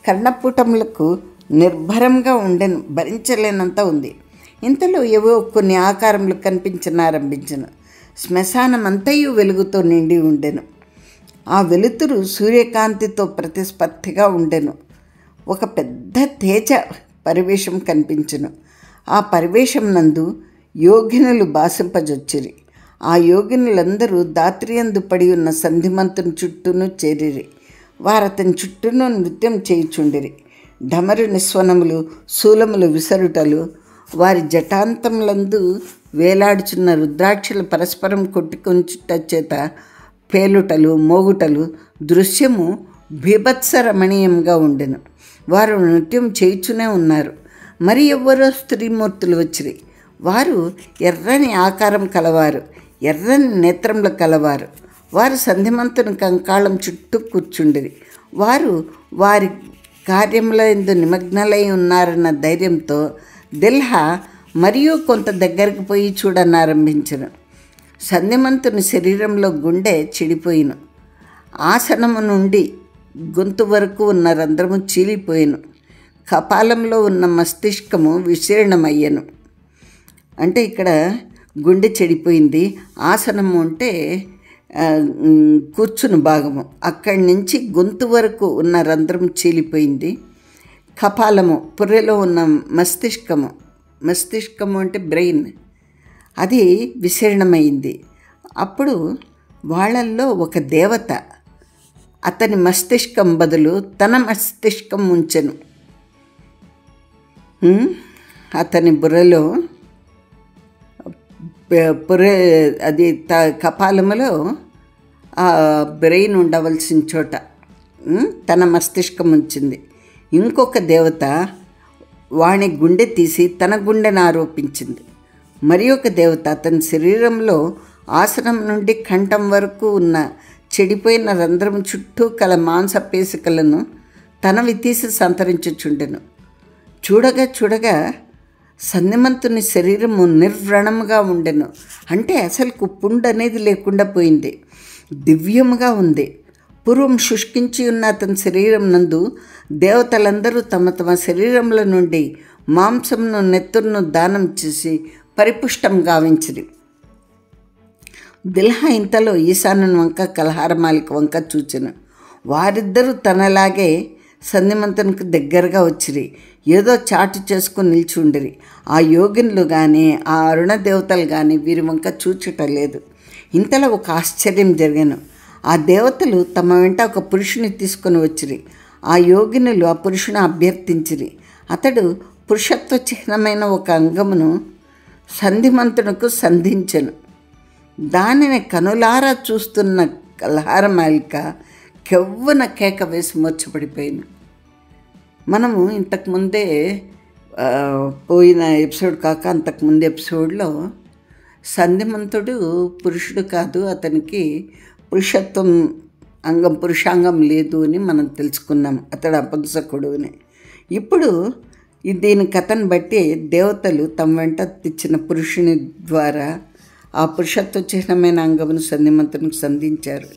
కర్ణపుటములకు నిర్భరంగా ఉండెను, భరించలేనంత ఉంది. ఇంతలో ఏవో కొన్ని ఆకారములు కనిపించనారంభించెను. శ్మశానమంతయు వెలుగుతో నిండి ఉండెను. ఆ వెలుతురు సూర్యకాంతితో ప్రతిస్పర్ధిగా ఉండెను. ఒక పెద్ద తేజ పరివేషం కనిపించెను. ఆ పరివేషం నందు యోగినులు బాసింపజొచ్చిరి. ఆ యోగినులందరూ దాత్రియందు పడి ఉన్న సంధిమంతుని చుట్టూను చేరిరి. వారతని చుట్టూను నృత్యం చేయుచుండిరి. ఢమరు నిస్వనములు, శూలములు విసరుటలు, వారి జటాంతములందు వేలాడుచున్న రుద్రాక్షలు పరస్పరం కొట్టుకొంచుట చేత పేలుటలు, మోగుటలు దృశ్యము బీభత్స రమణీయంగా ఉండెను. వారు నృత్యం చేయుచునే ఉన్నారు. మరి ఎవ్వరో స్త్రీమూర్తులు వచ్చిరి. వారు ఎర్రని ఆకారం కలవారు, ఎర్రని నేత్రములు కలవారు. వారు సంధిమంతుని కంకాళం చుట్టూ కూర్చుండిరి. వారు వారి కార్యముల యందు నిమగ్నలై ఉన్నారన్న ధైర్యంతో దిల్హా మరియు కొంత దగ్గరికి పోయి చూడనారంభించను. సంధిమంతుని శరీరంలో గుండె చెడిపోయిను. ఆసనము నుండి గొంతు వరకు ఉన్న రంధ్రము చీలిపోయిను. కపాలంలో ఉన్న మస్తిష్కము విశీర్ణమయ్యను. అంటే ఇక్కడ గుండె చెడిపోయింది. ఆసనము అంటే కూర్చుని భాగము, అక్కడి నుంచి గొంతు వరకు ఉన్న రంధ్రం చీలిపోయింది. కపాలము, పుర్రెలో ఉన్న మస్తిష్కము అంటే బ్రెయిన్, అది విశీర్ణమైంది. అప్పుడు వాళ్ళల్లో ఒక దేవత అతని మస్తిష్కం బదులు తన మస్తిష్కం ఉంచెను. అతని బుర్రలో అది కపాలములో ఆ బ్రెయిన్ ఉండవలసిన చోట తన మస్తిష్కం ఉంచింది. ఇంకొక దేవత వాణి గుండె తీసి తన గుండెను ఆరోపించింది. మరి ఒక దేవత అతని శరీరంలో ఆసనం నుండి కంఠం వరకు ఉన్న చెడిపోయిన రంధ్రం చుట్టూ కల మాంసపేశికలను తనవి తీసి సంతరించుచుండెను. చూడగా సంధిమంతుని శరీరము నిర్వ్రణముగా ఉండెను. అంటే అసలు పుండు అనేది లేకుండా పోయింది, దివ్యముగా ఉంది. పూర్వం శుష్కించి ఉన్న అతని శరీరం నందు దేవతలందరూ తమ తమ శరీరముల నుండి మాంసమును నెత్తురును దానం చేసి పరిపుష్టం గావించిరి. దిల్హా ఇంతలో ఈశానుని వంక కలహారమాలిక వంక చూచెను. వారిద్దరూ తనలాగే సంధిమంతునికి దగ్గరగా వచ్చిరి. ఏదో చాటు చేసుకుని నిల్చుండిరి. ఆ యోగినులు కానీ ఆ అరుణ దేవతలు కానీ వీరి వంక చూచుటలేదు. ఇంతలో ఒక ఆశ్చర్యం జరిగాను. ఆ దేవతలు తమ వెంట ఒక పురుషుని తీసుకొని వచ్చిరి. ఆ యోగినులు ఆ పురుషుని అభ్యర్థించిరి. అతడు పురుషత్వ చిహ్నమైన ఒక అంగమును సంధిమంతునకు సంధించెను. దానిని కనులారా చూస్తున్న కలహారమాలిక కెవ్వన కేక వేసి మూర్ఛపడిపోయాను. మనము ఇంతకుముందే పోయిన ఎపిసోడ్ కాక అంతకుముందు ఎపిసోడ్లో సంధిమంతుడు పురుషుడు కాదు, అతనికి పురుషత్వం పురుషాంగం లేదు అని మనం తెలుసుకున్నాం. అతడు అపంసకుడు అని. ఇప్పుడు దీని కథను బట్టి దేవతలు తమ వెంట తెచ్చిన పురుషుని ద్వారా ఆ పురుషత్వ చిహ్నమైన అంగమును సంధిమంతునికి సంధించారు.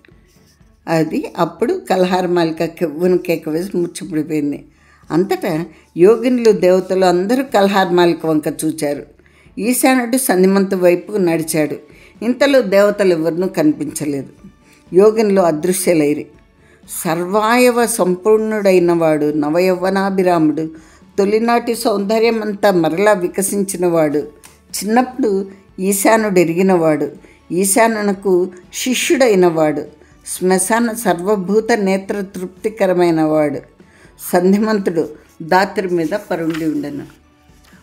అది అప్పుడు కలహారమాలిక కెవ్వును కేక వేసి మూర్ఛపడిపోయింది. అంతటా యోగినులు దేవతలు అందరూ కలహారమాలిక వంక చూచారు. ఈశానుడు సంధిమంతు వైపు నడిచాడు. ఇంతలో దేవతలు ఎవరినూ కనిపించలేదు. యోగినులు అదృశ్యలైరి. సర్వాయవ సంపూర్ణుడైన వాడు, నవయవ్వనాభిరాముడు, తొలినాటి సౌందర్యమంతా మరలా వికసించినవాడు, చిన్నప్పుడు ఈశానుడు ఎరిగినవాడు, ఈశానునకు శిష్యుడైనవాడు, శ్మశాన సర్వభూత నేత్ర తృప్తికరమైన వాడు, సంధిమంతుడు దాత్రి మీద పరుండి ఉండెను.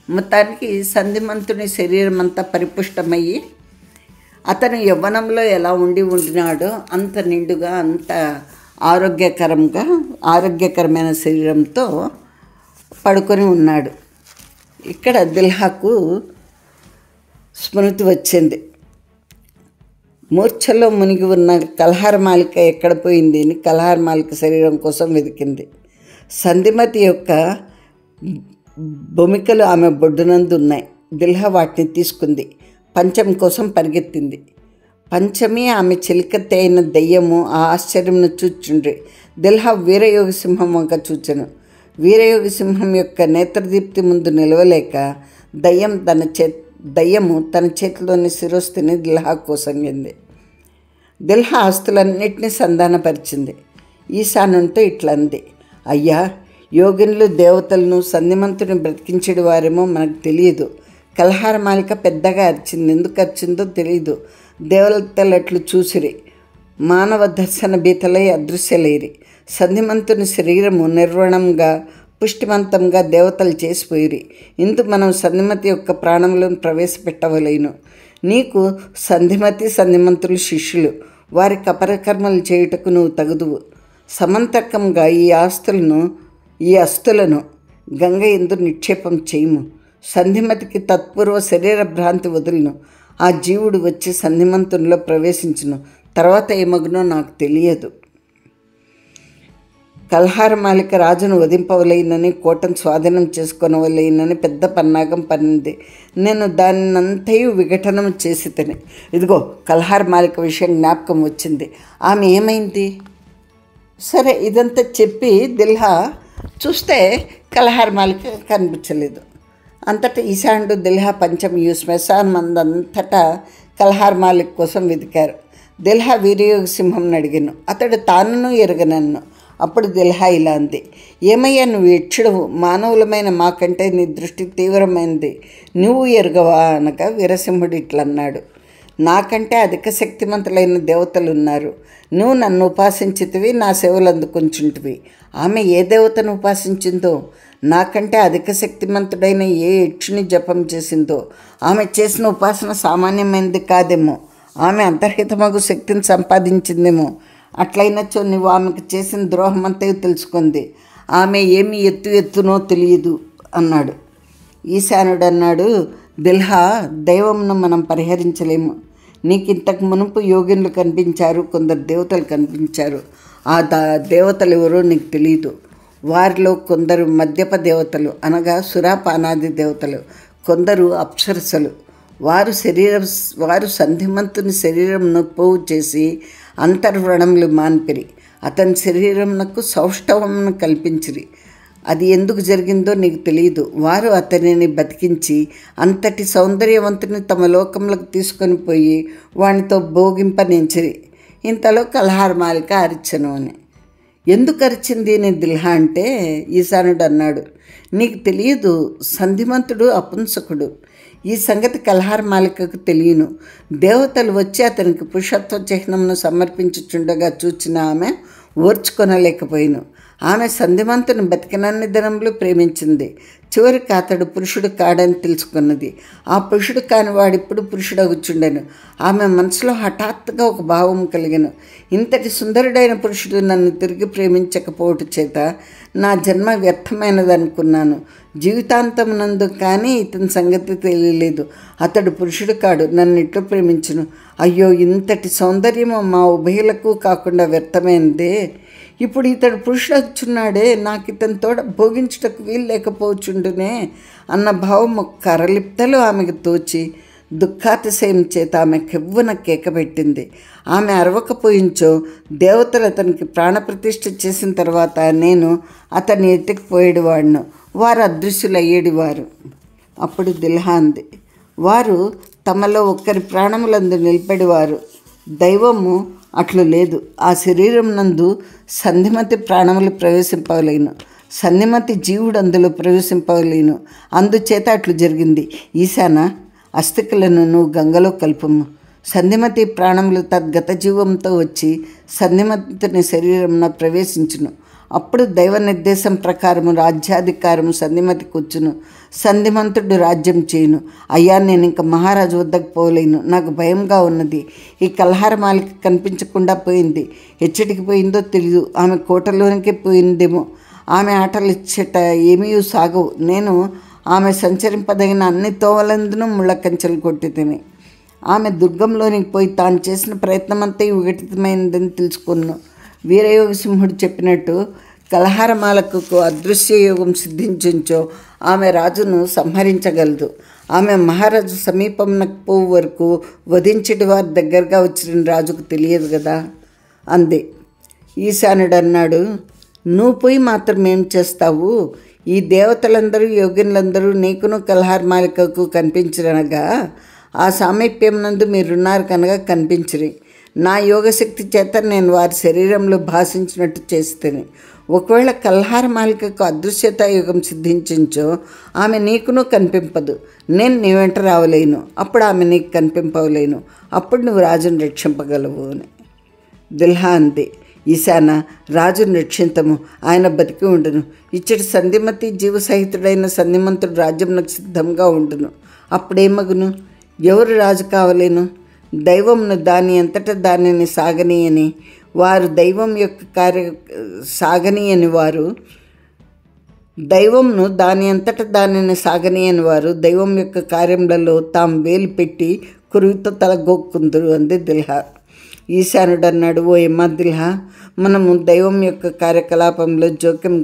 మొత్తానికి సంధిమంతుని శరీరం అంతా పరిపుష్టమయ్యి అతను యవ్వనంలో ఎలా ఉండినాడో అంత నిండుగా, అంత ఆరోగ్యకరమైన శరీరంతో పడుకొని ఉన్నాడు. ఇక్కడ దిల్హాకు స్మృతి వచ్చింది. మూర్ఛలో మునిగి ఉన్న కలహారమాలిక ఎక్కడ పోయింది అని కలహారమాలిక శరీరం కోసం వెతికింది. సంధిమతి యొక్క బొమికలు ఆమె బొడ్డునందు ఉన్నాయి. దిల్హా వాటిని తీసుకుంది. పంచం కోసం పరిగెత్తింది. పంచమి ఆమె చిలికత్తి అయిన దయ్యము ఆ ఆశ్చర్యంను చూచుండ్రి. దిల్హా వీరయోగి సింహం వంక చూచెను. వీరయోగి సింహం యొక్క నేత్రదీప్తి ముందు నిలవలేక దయ్యము తన చేతిలోని శిరస్సుని దిల్హా కోసంగింది. దిల్హా ఆస్తులన్నింటినీ సంధానపరిచింది. ఈశానునితో ఇట్లా అంది, అయ్యా, యోగినులు దేవతలను సంధిమంతుని బ్రతికించేడు వారేమో మనకు తెలియదు. కలహారమాలిక పెద్దగా అరిచింది. ఎందుకు అరిచిందో తెలియదు. దేవతలు అట్లు చూసిరి. మానవ దర్శన భీతలై అదృశ్యలేరి. సంధిమంతుని శరీరము నిర్వణంగా పుష్టిమంతంగా దేవతలు చేసిపోయిరి. ఇందు మనం సంధిమతి యొక్క ప్రాణంలో ప్రవేశపెట్టవలేను. నీకు సంధిమంతులు శిష్యులు. వారికి అపరకర్మలు చేయుటకు నువ్వు తగుదువు. సమంతకంగా ఈ అస్తులను గంగ ఎందు నిక్షేపం చేయుము. సంధిమతికి తత్పూర్వ శరీర భ్రాంతి వదులును. ఆ జీవుడు వచ్చి సంధిమంతునిలో ప్రవేశించును. తర్వాత ఏమగునో నాకు తెలియదు. కలహారమాలిక రాజును వధింపవలేనని, కోటను స్వాధీనం చేసుకొనవలేనని పెద్ద పన్నాగం పన్నింది. నేను దానినంతయు విఘటనం చేసి తిని. ఇదిగో కలహారమాలిక విషయం జ్ఞాపకం వచ్చింది. ఆమె ఏమైంది? సరే, ఇదంతా చెప్పి దిల్హా చూస్తే కలహారమాలిక కనిపించలేదు. అంతటా ఈశానుడు దిల్హా పంచమి శ్మశానం అంతటా కలహారమాలిక కోసం వెతికారు. దిల్హా వీరయోగి సింహంను అడిగాను. అతడు తానును ఎరగనన్ను. అప్పుడు దిల్హా ఇలా అంది, ఏమయ్యా, నువ్వు యక్షుడవు, మానవులమైన మాకంటే నీ దృష్టి తీవ్రమైనది, నువ్వు ఎరగవా అనగా వీరసింహుడు ఇట్లన్నాడు, నాకంటే అధిక శక్తిమంతులైన దేవతలు ఉన్నారు. నువ్వు నన్ను ఉపాసించితివి, నా సేవలు అందుకుంచుంటివి. ఆమె ఏ దేవతను ఉపాసించిందో, నాకంటే అధిక శక్తిమంతుడైన ఏ యక్షుని జపం చేసిందో, ఆమె చేసిన ఉపాసన సామాన్యమైనది కాదేమో, ఆమె అంతర్హితమగు శక్తిని సంపాదించిందేమో. అట్లయినచో నువ్వు ఆమెకు చేసిన ద్రోహం అంతా తెలుసుకుంది. ఆమె ఏమి ఎత్తునో తెలియదు అన్నాడు. ఈశానుడు అన్నాడు, దిల్హా, దైవంను మనం పరిహరించలేము. నీకు ఇంతకు మునుపు యోగినులు కనిపించారు, కొందరు దేవతలు కనిపించారు. ఆ దేవతలు ఎవరో నీకు తెలియదు. వారిలో కొందరు మద్యప దేవతలు అనగా సురాపానాది దేవతలు, కొందరు అప్సరసలు. వారు సంధిమంతుని శరీరంను పోగు చేసి అంతర్వ్రణములు మాన్పిరి. అతని శరీరమునకు సౌష్ఠవమును కల్పించిరి. అది ఎందుకు జరిగిందో నీకు తెలియదు. వారు అతనిని బతికించి అంతటి సౌందర్యవంతుని తమ లోకంలోకి తీసుకొని పోయి వానితో భోగింపనించిరి. ఇంతలో కలహారమాలిక అరిచెను అని. ఎందుకు అరిచింది నేను దిల్హా అంటే, ఈశానుడు అన్నాడు, నీకు తెలియదు, సంధిమంతుడు అపుంసకుడు. ఈ సంగతి కలహారమాలికకు తెలియను. దేవతలు వచ్చి అతనికి పురుషత్వ చిహ్నమును సమర్పించుచుండగా చూచిన ఆమె ఓర్చుకొనలేకపోయిను. ఆమె సంధిమంతుని బతికినన్ని దినములు ప్రేమించింది. చివరికి అతడు పురుషుడు కాడని తెలుసుకున్నది. ఆ పురుషుడు కాని వాడిప్పుడు పురుషుడగుచుండెను. ఆమె మనసులో హఠాత్తుగా ఒక భావం కలిగెను. ఇంతటి సుందరుడైన పురుషుడు నన్ను తిరిగి ప్రేమించకపోవట చేత నా జన్మ వ్యర్థమైనదనుకున్నాను. జీవితాంతమునందు కానీ ఇతని సంగతి తెలియలేదు. అతడు పురుషుడు కాడు, నన్ను ఇట్లు ప్రేమించును. అయ్యో, ఇంతటి సౌందర్యము మా ఉభయులకు కాకుండా వ్యర్థమైనదే. ఇప్పుడు ఇతడు పురుషుడొచ్చున్నాడే, నాకు ఇతని తోడ భోగించుటకు వీలు లేకపోవచ్చుండునే అన్న భావము కరలిప్తలో ఆమెకు తోచి దుఃఖాతిశయం చేత ఆమె కెవ్వున కేకబెట్టింది. ఆమె అరవకపోయించో దేవతలు అతనికి ప్రాణప్రతిష్ఠ చేసిన తర్వాత నేను అతన్ని ఎత్తుకుపోయేవాడును, వారు అదృశ్యులయ్యేడివారు. అప్పుడు దిల్హా అంది, వారు తమలో ఒక్కరి ప్రాణములందు నిలిపెడివారు. దైవము అట్లు లేదు. ఆ శరీరం నందు సంధిమతి ప్రాణములు ప్రవేశింపలేను, సంధిమతి జీవుడు అందులో ప్రవేశింపలేను. అందుచేత అట్లు జరిగింది. ఈశాన, అస్థికలను నువ్వు గంగలో కలుపుము. సంధిమతి ప్రాణములు తద్గత జీవంతో వచ్చి సంధిమతిని శరీరంలో ప్రవేశించును. అప్పుడు దైవ నిర్దేశం ప్రకారము రాజ్యాధికారము సంధిమతికి వచ్చును. సంధిమంతుడు రాజ్యం చేయును. అయ్యా, నేను ఇంక మహారాజు వద్దకు పోలేను, నాకు భయంగా ఉన్నది. ఈ కలహారమాలిక కనిపించకుండా పోయింది. ఎచ్చటికి పోయిందో తెలియదు. ఆమె కోటలోనికే పోయిందేమో. ఆమె ఆటలు ఇచ్చట ఏమీ సాగవు. నేను ఆమె సంచరింపదగిన అన్ని తోవలందునూ ముళ్ళ కంచెలు కొట్టి తిని ఆమె దుర్గంలోనికి పోయి తాను చేసిన ప్రయత్నమంతా విఘటితమైనదని తెలుసుకున్నాను. వీరయోగ సింహుడు చెప్పినట్టు కలహారమాలకు అదృశ్య యోగం సిద్ధించుంచో ఆమె రాజును సంహరించగలదు. ఆమె మహారాజు సమీపంనకు పోవు వరకు వధించటి వారి దగ్గరగా వచ్చిన రాజుకు తెలియదు కదా అంది. ఈశానుడు అన్నాడు, నువ్వు పోయి మాత్రం ఏం చేస్తావు? ఈ దేవతలందరూ యోగినులందరూ నీకును కలహారమాలికకు కనిపించినగా ఆ సామీప్యం నందు మీరున్నారు కనుక కనిపించిరి. నా యోగశక్తి చేత నేను వారి శరీరంలో భాషించినట్టు చేస్తేనే. ఒకవేళ కల్హారమాలికకు అదృశ్యత యుగం సిద్ధించో ఆమె నీకును కనిపింపదు. నేను నీ వెంట రావలేను, అప్పుడు ఆమె నీకు కనిపింపవలేను. అప్పుడు నువ్వు రాజును రక్షింపగలవు అని దిల్హా అంది. ఈశాన, రాజును రక్షింతము, ఆయన బతికి ఉండును. ఇచ్చటి సంధిమతి జీవసహితుడైన సంధిమంతుడు రాజ్యంకు సిద్ధంగా ఉండును. అప్పుడేమగును? ఎవరు రాజు కావలేను? దైవంను దాని అంతటా దానిని సాగనీయని వారు దైవం యొక్క సాగనీయని వారు దైవంను దాని అంతటా దానిని సాగనీయని వారు దైవం యొక్క కార్యములలో తాము వేలు పెట్టి కురువితో తలగొక్కుందురు అంది దిల్హా. ఈశానుడు అన్నాడు, ఓ ఎమ్మా దిల్హా, మనము దైవం యొక్క కార్యకలాపంలో జోక్యం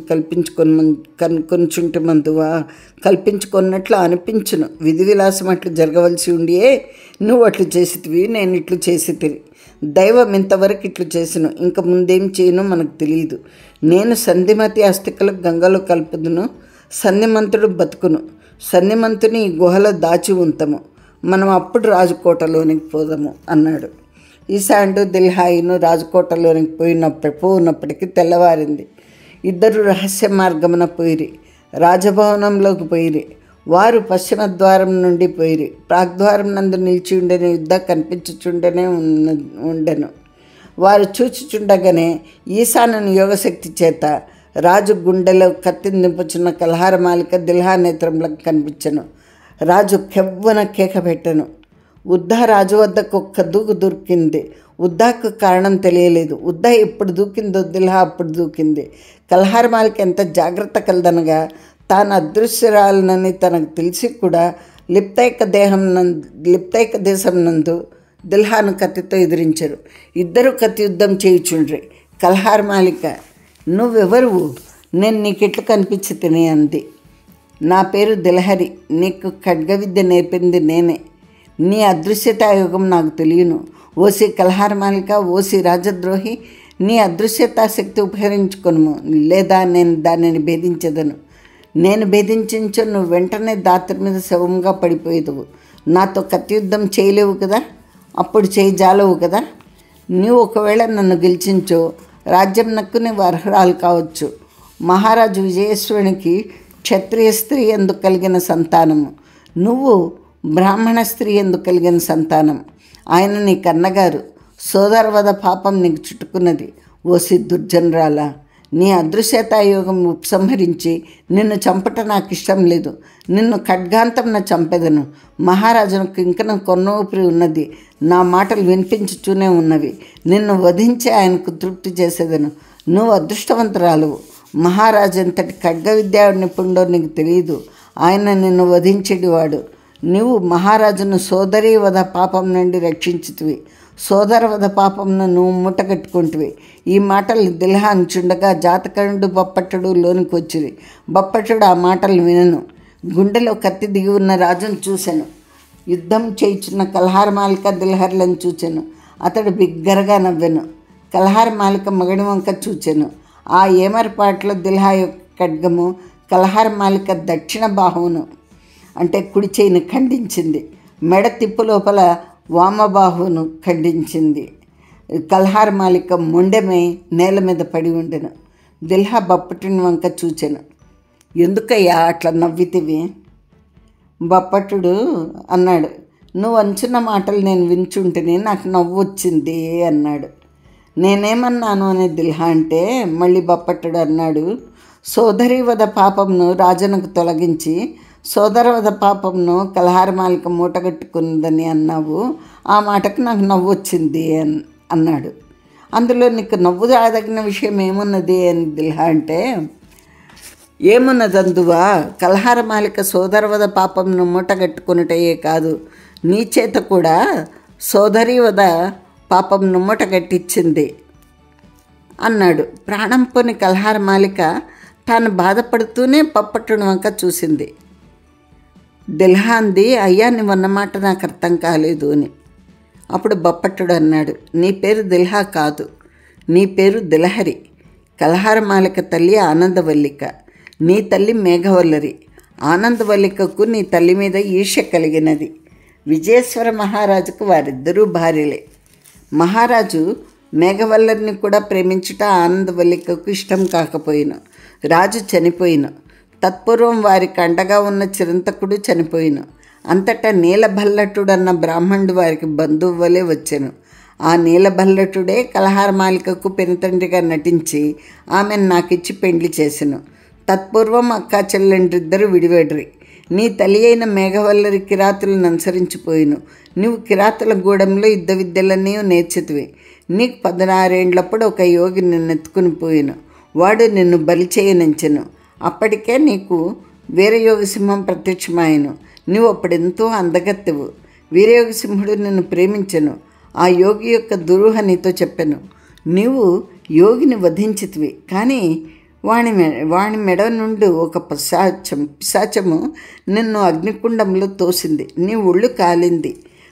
కనుకొంచుంటమందువా కల్పించుకున్నట్లు అనిపించును. విధి విలాసం అట్లు జరగవలసి ఉండియే నువ్వు అట్లు చేసితివి, నేను ఇట్లు చేసి తిరిగి. దైవం ఇంతవరకు ఇట్లు చేసిను, ఇంక ముందేం చేయను మనకు తెలియదు. నేను సంధిమతి అస్థికలకు గంగలో కలుపుదును, సంధిమంతుడు బతుకును. సంధిమంతుని ఈ గుహలో దాచి ఉంతము, మనం అప్పుడు రాజకోటలోనికి పోదాము అన్నాడు. ఈశాండు దిల్హాయిను రాజకోటలోనికి పోయినప్పటికీ తెల్లవారింది. ఇద్దరు రహస్య మార్గమున పోయిరి, రాజభవనంలోకి పోయిరి. వారు పశ్చిమ ద్వారం నుండి పోయిరి. ప్రాగ్ద్వారం నందు నిలిచి ఉండని యుద్ధ కనిపించుచుండనే ఉండెను. వారు చూచుచుండగానే ఈశానుని యోగశక్తి చేత రాజు గుండెలో కత్తిని నింపుచున్న కలహారమాలిక దిల్హా నేత్రంలోకి కనిపించెను. రాజు కెవ్వున కేక పెట్టెను. ఉద్దా రాజు వద్దకు ఒక్క దూకు దూకింది. ఉద్దాకు కారణం తెలియలేదు. ఉద్దా ఎప్పుడు దూకిందో దిల్హా అప్పుడు దూకింది. కలహారమాలిక ఎంత జాగ్రత్త కలదనగా తాను అదృశ్యరాలనని తనకు తెలిసి కూడా లిప్తైక దేశం నందు దిల్హాను కత్తితో ఎదిరించరు. ఇద్దరు కత్తి యుద్ధం చేయుచుండ్రి. కలహారమాలిక, నువ్వెవరువు? నేను నీకెట్లు కనిపించి తిని అంది. నా పేరు దిల్హరి, నీకు ఖడ్గ విద్య నేర్పింది నేనే. నీ అదృశ్యతాయుగం నాకు తెలియను. ఓసి కలహారమాలిక, ఓసి రాజద్రోహి, నీ అదృశ్యతాశక్తి ఉపహరించుకొను, లేదా నేను దానిని భేదించదను. నేను భేదించో నువ్వు వెంటనే దాత్రి మీద శవంగా పడిపోయేదువు. నాతో కత్తి యుద్ధం చేయలేవు కదా, అప్పుడు చేయి జాలవు కదా. నీవు ఒకవేళ నన్ను గెలిచించో రాజ్యం నక్కు నీవు అర్హురాలు కావచ్చు. మహారాజు విజయేశ్వరునికి క్షత్రియ స్త్రీ ఎందుకు కలిగిన సంతానము, నువ్వు బ్రాహ్మణ స్త్రీ ఎందుకు కలిగిన సంతానం. ఆయన నీ కన్నగారు. సోదరవద పాపం నీకు చుట్టుకున్నది. ఓసి దుర్జనరాలా, నీ అదృశ్యతాయోగం ఉపసంహరించి నిన్ను చంపట నాకు ఇష్టం లేదు. నిన్ను ఖడ్గాంతంన చంపెదను. మహారాజునకు ఇంకన కొన్నూపిరి ఉన్నది. నా మాటలు వినిపించుతూనే ఉన్నవి. నిన్ను వధించి ఆయనకు తృప్తి చేసేదను. నువ్వు అదృష్టవంతురాలువు. మహారాజు ఎంతటి ఖడ్గ విద్యా నిపుణుడో నీకు తెలియదు. ఆయన నిన్ను వధించేటివాడు. నీవు మహారాజును సోదరీ వధ పాపం నుండి రక్షించుతివి. సోదరవధ పాపంను నువ్వు మూటగట్టుకుంటువి. ఈ మాటలు దిల్హా అంచుండగా జాతకరుడు బప్పట్టుడు లోనికి వచ్చిరి. బప్పట్టుడు ఆ మాటలు వినను. గుండెలో కత్తి దిగి ఉన్న రాజును చూశాను. యుద్ధం చేయుచున్న కల్హార్ మాలిక దిల్హర్లను చూచాను. అతడు బిగ్గరగా నవ్వెను. కల్హార్ మాలిక మగడి వంక చూచాను. ఆ ఏమరపాట్లో దిల్హా యొక్క ఖడ్గము కల్హార్ మాలిక దక్షిణ బాహువును అంటే కుడి చేయిని ఖండించింది. మెడ తిప్పు లోపల వామబాహువును ఖండించింది. కల్హార్ మాలిక మొండెమై నేల మీద పడి ఉండెను. దిల్హా బప్పట్టుని వంక చూచెను. ఎందుకయ్యా అట్లా నవ్వితివి? బప్పట్టుడు అన్నాడు, నువ్వు అంచున్న మాటలు నేను వించుంటేనే నాకు నవ్వు వచ్చింది అన్నాడు. నేనేమన్నాను అని దిల్హా అంటే మళ్ళీ బప్పట్టుడు అన్నాడు, సోదరీవధ పాపంను రాజునకు తొలగించి సోదరవధ పాపంను కల్హార్ మాలిక మూటగట్టుకున్నదని అన్నావు. ఆ మాటకు నాకు నవ్వు వచ్చింది అన్నాడు. అందులో నీకు నవ్వు రాదగిన విషయం ఏమున్నది అని దిల్హా అంటే, ఏమున్నదందువా, కల్హార మాలిక సోదరవధ పాపంను మూటగట్టుకున్నటయే కాదు, నీ చేత కూడా సోదరీవధ పాపంను మూటగట్టించింది అన్నాడు. ప్రాణం పోని కల్హార మాలిక తాను బాధపడుతూనే బప్పట్టుని వంక చూసింది. దిల్హా అంది, అయ్యా నువ్వన్నమాట నాకు అర్థం కాలేదు అని. అప్పుడు బప్పట్టుడు అన్నాడు, నీ పేరు దిల్హా కాదు, నీ పేరు దిలహరి. కల్హార మాలిక తల్లి ఆనందవల్లిక, నీ తల్లి మేఘవల్లరి. ఆనందవల్లికకు నీ తల్లి మీద ఈర్ష్య కలిగినది. విజయేశ్వర మహారాజుకు వారిద్దరూ భార్యలే. మహారాజు మేఘవల్లరిని కూడా ప్రేమించుట ఆనందవల్లికకు ఇష్టం కాకపోయిను. రాజు చనిపోయిను. తత్పూర్వం వారికి అండగా ఉన్న చిరంతకుడు చనిపోయిను. అంతటా నీలభల్లటుడన్న బ్రాహ్మణుడు వారికి బంధువు వలె వచ్చెను. ఆ నీలభల్లటుడే కల్హార మాలికకు పెనుతండ్రిగా నటించి ఆమెను నాకిచ్చి పెండ్లి చేసెను. తత్పూర్వం అక్కా చెల్లెండ్రిద్దరూ విడివేడ్రి. నీ తల్లి అయిన మేఘవల్లరి కిరాతులను అనుసరించిపోయిను. నువ్వు కిరాతుల గూడెంలో యుద్ధ విద్యలన్నీ నేర్చితివి. నీకు 16 ఏండ్లప్పుడు ఒక యోగి నిన్నెత్తుకుని పోయిను. వాడు నిన్ను బలి చేయనించెను. అప్పటికే నీకు వీరయోగి సింహం ప్రత్యక్షమాయను. నువ్వు అప్పుడెంతో అందగత్తెవు. వీరయోగి సింహుడు నిన్ను ప్రేమించెను. ఆ యోగి యొక్క దురూహ నీతో చెప్పెను. నీవు యోగిని వధించితివి. కానీ వాని మెడ నుండి ఒక పిశాచము నిన్ను అగ్నికుండంలో తోసింది. నీ ఒళ్ళు కాలింది,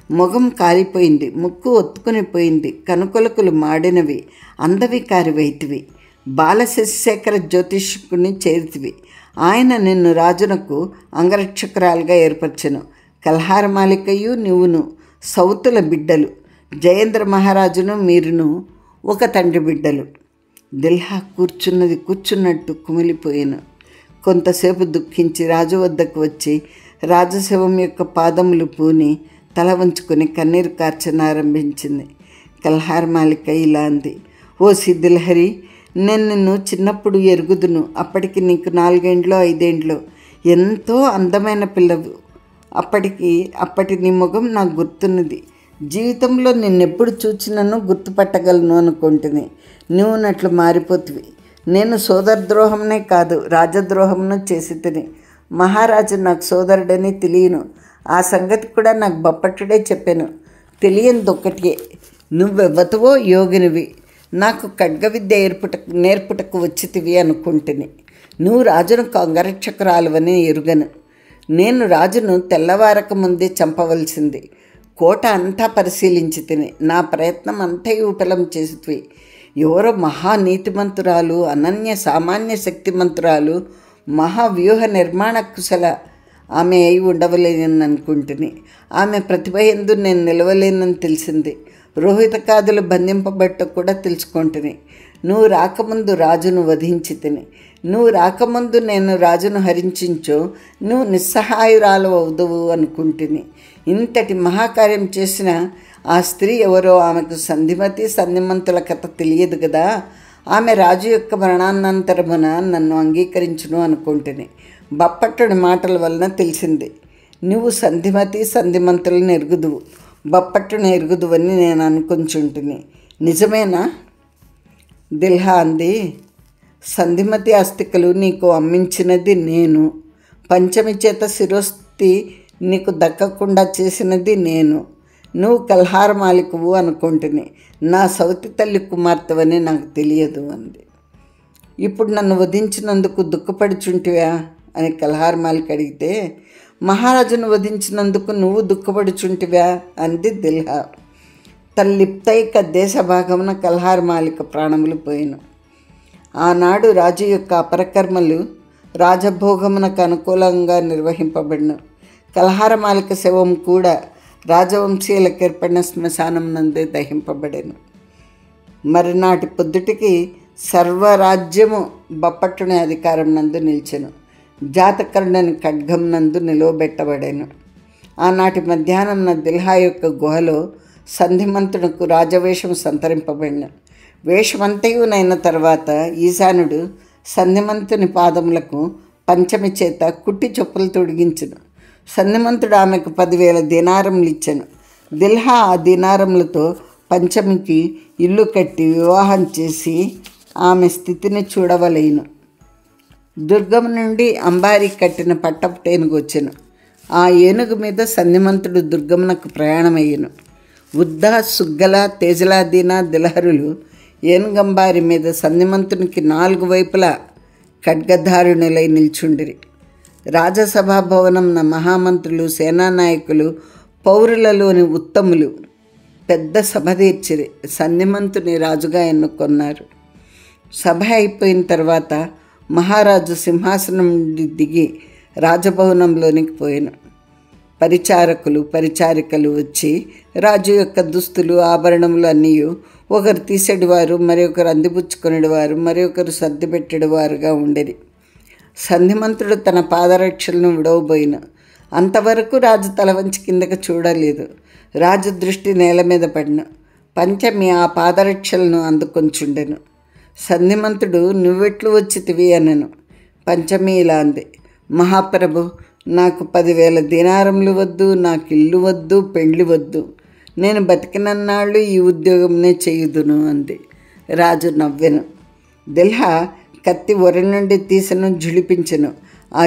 మొగం కాలిపోయింది, ముక్కు ఒత్తుకుని పోయింది, కనుకొలకులు మాడినవి, అందవికారివైతివి. బాలశశిశేఖర జ్యోతిష్కుని చేరితివి. ఆయన నిన్ను రాజునకు అంగరక్షకురాలుగా ఏర్పరచెను. కల్హార మాలికయు నువ్వును సౌతుల బిడ్డలు. జయేంద్ర మహారాజును మీరును ఒక తండ్రి బిడ్డలు. దిల్హా కూర్చున్నట్టు కుమిలిపోయాను. కొంతసేపు దుఃఖించి రాజు వద్దకు వచ్చి రాజశవం యొక్క పాదములు పూని తల వంచుకొని కన్నీరు కార్చనారంభించింది. కల్హార్ మాలిక ఇలా అంది, ఓ దిల్హరి, నేను నిన్ను చిన్నప్పుడు ఎరుగుదును. అప్పటికి నీకు 4 ఏండ్లో 5 ఏండ్లో. ఎంతో అందమైన పిల్లవు. అప్పటి నీ ముఖం నాకు గుర్తున్నది. జీవితంలో నిన్నెప్పుడు చూచినను గుర్తుపట్టగలను అనుకుంటుని. నువ్వు నట్లు మారిపోతువి. నేను సోదరద్రోహంనే కాదు, రాజద్రోహంను చేసి తిని. మహారాజు నాకు సోదరుడని తెలియను. ఆ సంగతి కూడా నాకు బప్పట్టుడే చెప్పాను. తెలియనిదొక్కటియే, నువ్వెవ్వతవో యోగినివి. నాకు ఖడ్గ విద్య నేర్పుటకు వచ్చితివి అనుకుంటుని. నువ్వు రాజునకు అంగరక్షకురాలువని ఎరుగను. నేను రాజును తెల్లవారక ముందే చంపవలసింది. కోట అంతా పరిశీలించి తిని నా ప్రయత్నం అంతా విఫలం చేసితివి. ఎవరో మహానీతిమంతురాలు, అనన్య సామాన్య శక్తిమంతురాలు, మహావ్యూహ నిర్మాణ కుశల ఆమె అయి ఉండవలేనని అనుకుంటుని. ఆమె ప్రతిభ యందు నేను నిలవలేనని తెలిసింది. రోహితకాదులు బంధింపబట్ట కూడా తెలుసుకుంటుని. నువ్వు రాకముందు రాజును వధించి తిని. నువ్వు రాకముందు నేను రాజును హరించించో నువ్వు నిస్సహాయురాలు అవుదువు అనుకుంటుని. ఇంతటి మహాకార్యం చేసిన ఆ స్త్రీ ఎవరో ఆమెకు సంధిమతి సంధిమంతుల కథ తెలియదు కదా. ఆమె రాజు యొక్క మరణానంతరమున నన్ను అంగీకరించును అనుకుంటుని బప్పట్టుడి మాటల వలన తెలిసింది. నువ్వు సంధిమతి సంధిమంతులను ఎరుగుదువు, బప్పట్టును ఎరుగుదువని నేను అనుకుంటుంటిని. నిజమేనా? దిల్హా అంది. సంధిమతి అస్థికలు నీకు అమ్మించినది నేను, పంచమి చేత శిరోస్తి నీకు దక్కకుండా చేసినది నేను. నువ్వు కల్హార మాలికవు అనుకుంటుని, నా సౌతి తల్లి కుమార్తెవని నాకు తెలియదు అంది. ఇప్పుడు నన్ను వధించినందుకు దుఃఖపడుచుంటివా అని కల్హార మాలిక అడిగితే, మహారాజును వధించినందుకు నువ్వు దుఃఖపడుచుంటివా అంది దిల్హా. తల్లిప్తైక దేశ భాగమున కల్హార మాలిక ప్రాణములు పోయిను. ఆనాడు రాజు యొక్క అపరకర్మలు రాజభోగమునకు అనుకూలంగా నిర్వహింపబడిన కల్హార మాలిక శవం కూడా రాజవంశీయులకు ఏర్పడిన శ్మశానం నందే దహింపబడెను. మరినాటి పొద్దుటికి సర్వరాజ్యము బప్పట్టుని అధికారం నందు నిలిచెను. జాతకరుడని ఖడ్గం నందు నిలువబెట్టబడెను. ఆనాటి మధ్యాహ్నం దిల్హా యొక్క గుహలో సంధిమంతునకు రాజవేషము సంతరింపబడిన. వేషమంతయునైన తర్వాత ఈశానుడు సంధిమంతుని పాదములకు పంచమి చేత కుట్టి చెప్పులు తొడిగించును. సంధిమంతుడు ఆమెకు 10,000 దీనారములు ఇచ్చెను. దిల్హా ఆ దీనారములతో పంచమికి ఇల్లు కట్టి వివాహం చేసి ఆమె స్థితిని చూడవలేను. దుర్గం నుండి అంబారి కట్టిన పట్టపు ఏనుగు వచ్చెను. ఆ ఏనుగు మీద సంధిమంతుడు దుర్గమునకు ప్రయాణమయ్యను. ఉద్ద, సుగ్గల, తేజలాదీన దిలహరులు ఏనుగంబారి మీద సంధిమంతునికి 4 వైపులా ఖడ్గధారుణులై నిల్చుండిరి. రాజసభా భవనం మహామంత్రులు, సేనానాయకులు, పౌరులలోని ఉత్తములు పెద్ద సభ తీర్చిరి. సంధిమంతుని రాజుగా ఎన్నుకొన్నారు. సభ అయిపోయిన తర్వాత మహారాజు సింహాసనం నుండి దిగి రాజభవనంలోనికి పోయాను. పరిచారికలు వచ్చి రాజు యొక్క దుస్తులు, ఆభరణములు అన్నీ ఒకరు తీసేటివారు, మరి ఒకరు అందిపుచ్చుకునేవారు, మరి ఒకరు సర్ది పెట్టేవారుగా ఉండేది. సంధిమంతుడు తన పాదరక్షలను విడవబోయిన అంతవరకు రాజు తల వంచి కిందకి చూడలేదు. రాజు దృష్టి నేల మీద పడిన. పంచమి ఆ పాదరక్షలను అందుకొంచుండెను. సంధిమంతుడు నువ్వెట్లు వచ్చితివి అనెను. పంచమి ఇలా అంది, మహాప్రభు, నాకు 10,000 దీనారములు వద్దు, నాకు ఇల్లు వద్దు, పెండ్లి వద్దు. నేను బతికినన్నాళ్ళు ఈ ఉద్యోగంనే చేయుదును అంది. రాజు నవ్వెను. దిల్హా కత్తి ఒరి నుండి తీసెను, జుళిపించెను. ఆ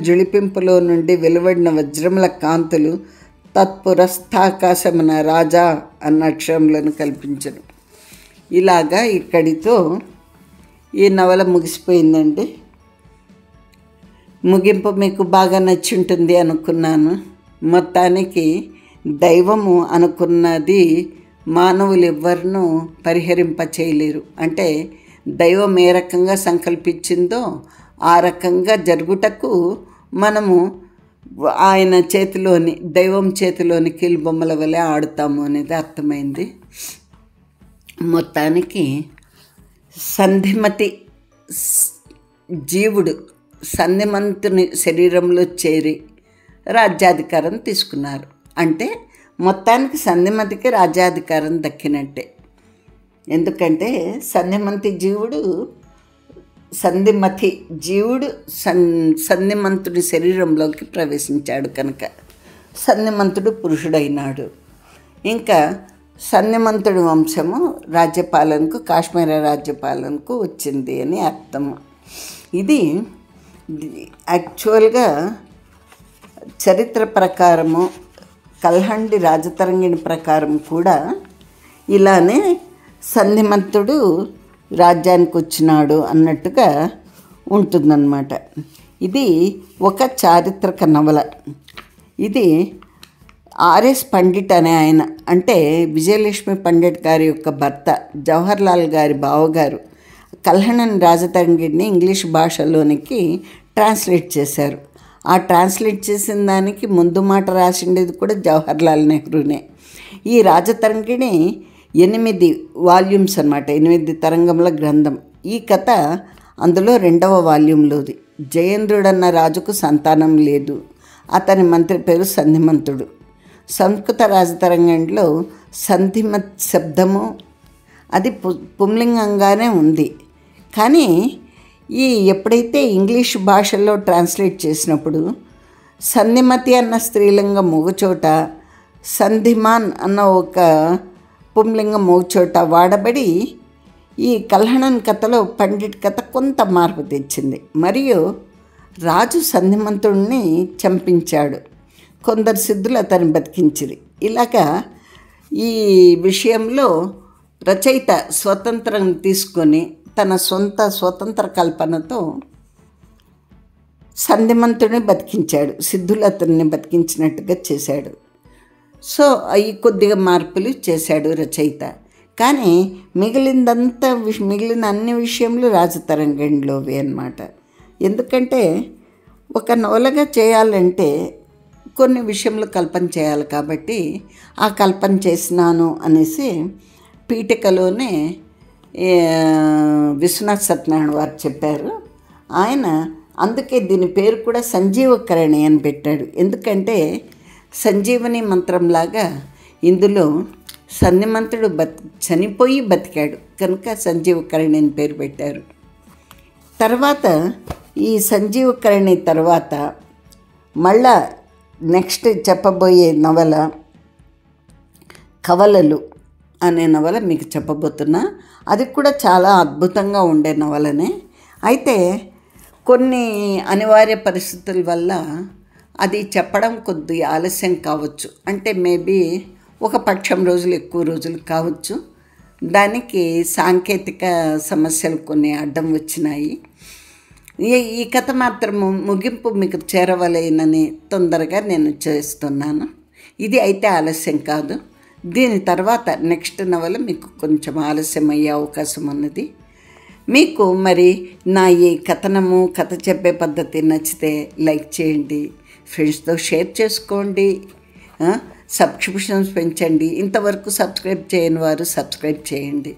జుళిపింపులో నుండి వెలువడిన వజ్రముల కాంతులు తత్పురస్థాకాశమున రాజా అన్న అక్షరములను కల్పించెను. ఇలాగా ఇక్కడితో ఈ నవల ముగిసిపోయిందండి. ముగింపు మీకు బాగా నచ్చుంటుంది అనుకున్నాను. మొత్తానికి దైవము అనుకున్నది మానవులు ఎవ్వరినూ పరిహరింప చేయలేరు. అంటే దైవం ఏ రకంగా సంకల్పించిందో ఆ రకంగా జరుగుటకు మనము ఆయన చేతిలోని, దైవం చేతిలోని కీలుబొమ్మల వలె ఆడుతాము అనేది అర్థమైంది. మొత్తానికి సంధిమతి జీవుడు సంధిమంతుని శరీరంలో చేరి రాజ్యాధికారం తీసుకున్నారు. అంటే మొత్తానికి సంధిమతికి రాజ్యాధికారం దక్కినట్టే. ఎందుకంటే సంధిమతి జీవుడు సంధిమంతుడి శరీరంలోకి ప్రవేశించాడు కనుక సంధిమంతుడు పురుషుడైనాడు. ఇంకా సంధిమంతుడి వంశము రాజ్యపాలనకు, కాశ్మీర రాజ్యపాలనకు వచ్చింది అని అర్థం. ఇది యాక్చువల్గా చరిత్ర ప్రకారము, కల్హండి రాజతరంగిణి ప్రకారం కూడా ఇలానే సంధిమంతుడు రాజ్యానికి వచ్చినాడు అన్నట్టుగా ఉంటుందన్నమాట. ఇది ఒక చారిత్రక నవల. ఇది ఆర్ఎస్ పండిట్ అనే ఆయన, అంటే విజయలక్ష్మి పండిట్ గారి యొక్క భర్త, జవహర్లాల్ గారి బావగారు కల్హణన్ రాజతరంగిణిని ఇంగ్లీష్ భాషలోనికి ట్రాన్స్లేట్ చేశారు. ఆ ట్రాన్స్లేట్ చేసిన దానికి ముందు మాట రాసిండేది కూడా జవహర్లాల్ నెహ్రూనే. ఈ రాజతరంగిణి 8 వాల్యూమ్స్ అన్నమాట, 8 తరంగముల గ్రంథం. ఈ కథ అందులో 2వ వాల్యూంలోది. జయేంద్రుడన్న రాజుకు సంతానం లేదు. అతని మంత్రి పేరు సంధిమంతుడు. సంస్కృత రాజతరంగిణిలో సంధిమత్ శబ్దము అది పుంలింగంగానే ఉంది. కానీ ఎప్పుడైతే ఇంగ్లీష్ భాషలో ట్రాన్స్లేట్ చేసినప్పుడు సంధిమతి అన్న స్త్రీలింగం ఒక చోట, సంధిమాన్ అన్న ఒక పుంలింగం ఒక చోట వాడబడి ఈ కల్హణన్ కథలో పండిట్ కథ కొంత మార్పు తెచ్చింది. మరియు రాజు సంధిమంతుడిని చంపించాడు, కొందరు సిద్ధులు అతన్ని బతికించిరి. ఇలాగా ఈ విషయంలో రచయిత స్వతంత్రం తీసుకొని తన సొంత స్వతంత్ర కల్పనతో సంధిమంతుడిని బతికించాడు, సిద్ధులు అతన్ని బతికించినట్టుగా చేశాడు. సో అవి కొద్దిగా మార్పులు చేశాడు రచయిత. కానీ మిగిలిన అన్ని విషయంలో రాజతరంగిణిలోవి అన్నమాట. ఎందుకంటే ఒక నవలగా చేయాలంటే కొన్ని విషయంలో కల్పన చేయాలి కాబట్టి ఆ కల్పన చేసినాను అనేసి పీఠికలోనే విశ్వనాథ్ సత్యనారాయణ వారు చెప్పారు. ఆయన అందుకే దీని పేరు కూడా సంజీవకరణి అని పెట్టాడు. ఎందుకంటే సంజీవని మంత్రంలాగా ఇందులో సంధిమంతుడు చనిపోయి బతికాడు కనుక సంజీవకరణి అని పేరు పెట్టారు. తర్వాత ఈ సంజీవకరణి తర్వాత మళ్ళా నెక్స్ట్ చెప్పబోయే నవల కవలలు అనే నవల మీకు చెప్పబోతున్నా. అది కూడా చాలా అద్భుతంగా ఉండే నవలనే. అయితే కొన్ని అనివార్య పరిస్థితుల వల్ల అది చెప్పడం కొద్దిగా ఆలస్యం కావచ్చు. అంటే మేబీ ఒక పక్షం రోజులు ఎక్కువ రోజులు కావచ్చు. దానికి సాంకేతిక సమస్యలు కొన్ని అడ్డం వచ్చినాయి. ఈ కథ మాత్రము ముగింపు మీకు చేరవలేనని తొందరగా నేను చేస్తున్నాను. ఇది అయితే ఆలస్యం కాదు. దీని తర్వాత నెక్స్ట్ నవల మీకు కొంచెం ఆలస్యం అయ్యే అవకాశం ఉన్నది. మీకు మరి నా ఈ కథనము కథ చెప్పే పద్ధతి నచ్చితే లైక్ చేయండి, ఫ్రెండ్స్తో షేర్ చేసుకోండి, సబ్స్క్రిప్షన్స్ పెంచండి. ఇంతవరకు సబ్స్క్రైబ్ చేయని వారు సబ్స్క్రైబ్ చేయండి.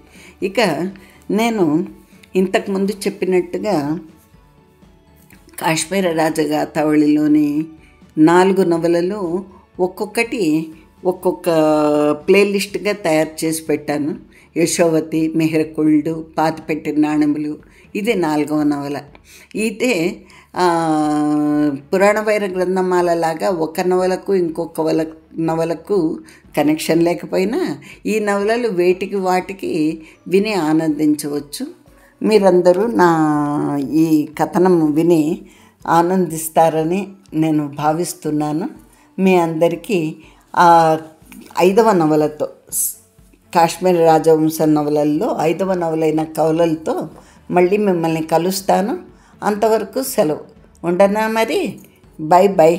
ఇక నేను ఇంతకుముందు చెప్పినట్టుగా కాశ్మీర రాజగాథావళిలోని 4 నవలలు ఒక్కొక్కటి ఒక్కొక్క ప్లేలిస్ట్గా తయారు చేసి పెట్టాను. యశోవతి, మెహరకుళ్ళు, పాతిపెట్టిన నాణెములు, ఇది 4వ నవల. ఇదే పురాణ వైర గ్రంథమాల లాగా ఒక నవలకు ఇంకొక నవలకు కనెక్షన్ లేకపోయినా ఈ నవలలు వేటికి వాటికి విని ఆనందించవచ్చు. మీరందరూ నా ఈ కథనం విని ఆనందిస్తారని నేను భావిస్తున్నాను. మీ అందరికీ 5వ నవలతో, కాశ్మీర రాజవంశ నవలల్లో 5వ నవలైన కవలలతో మళ్ళీ మిమ్మల్ని కలుస్తాను. అంతవరకు సెలవు. ఉండనా మరి. By by.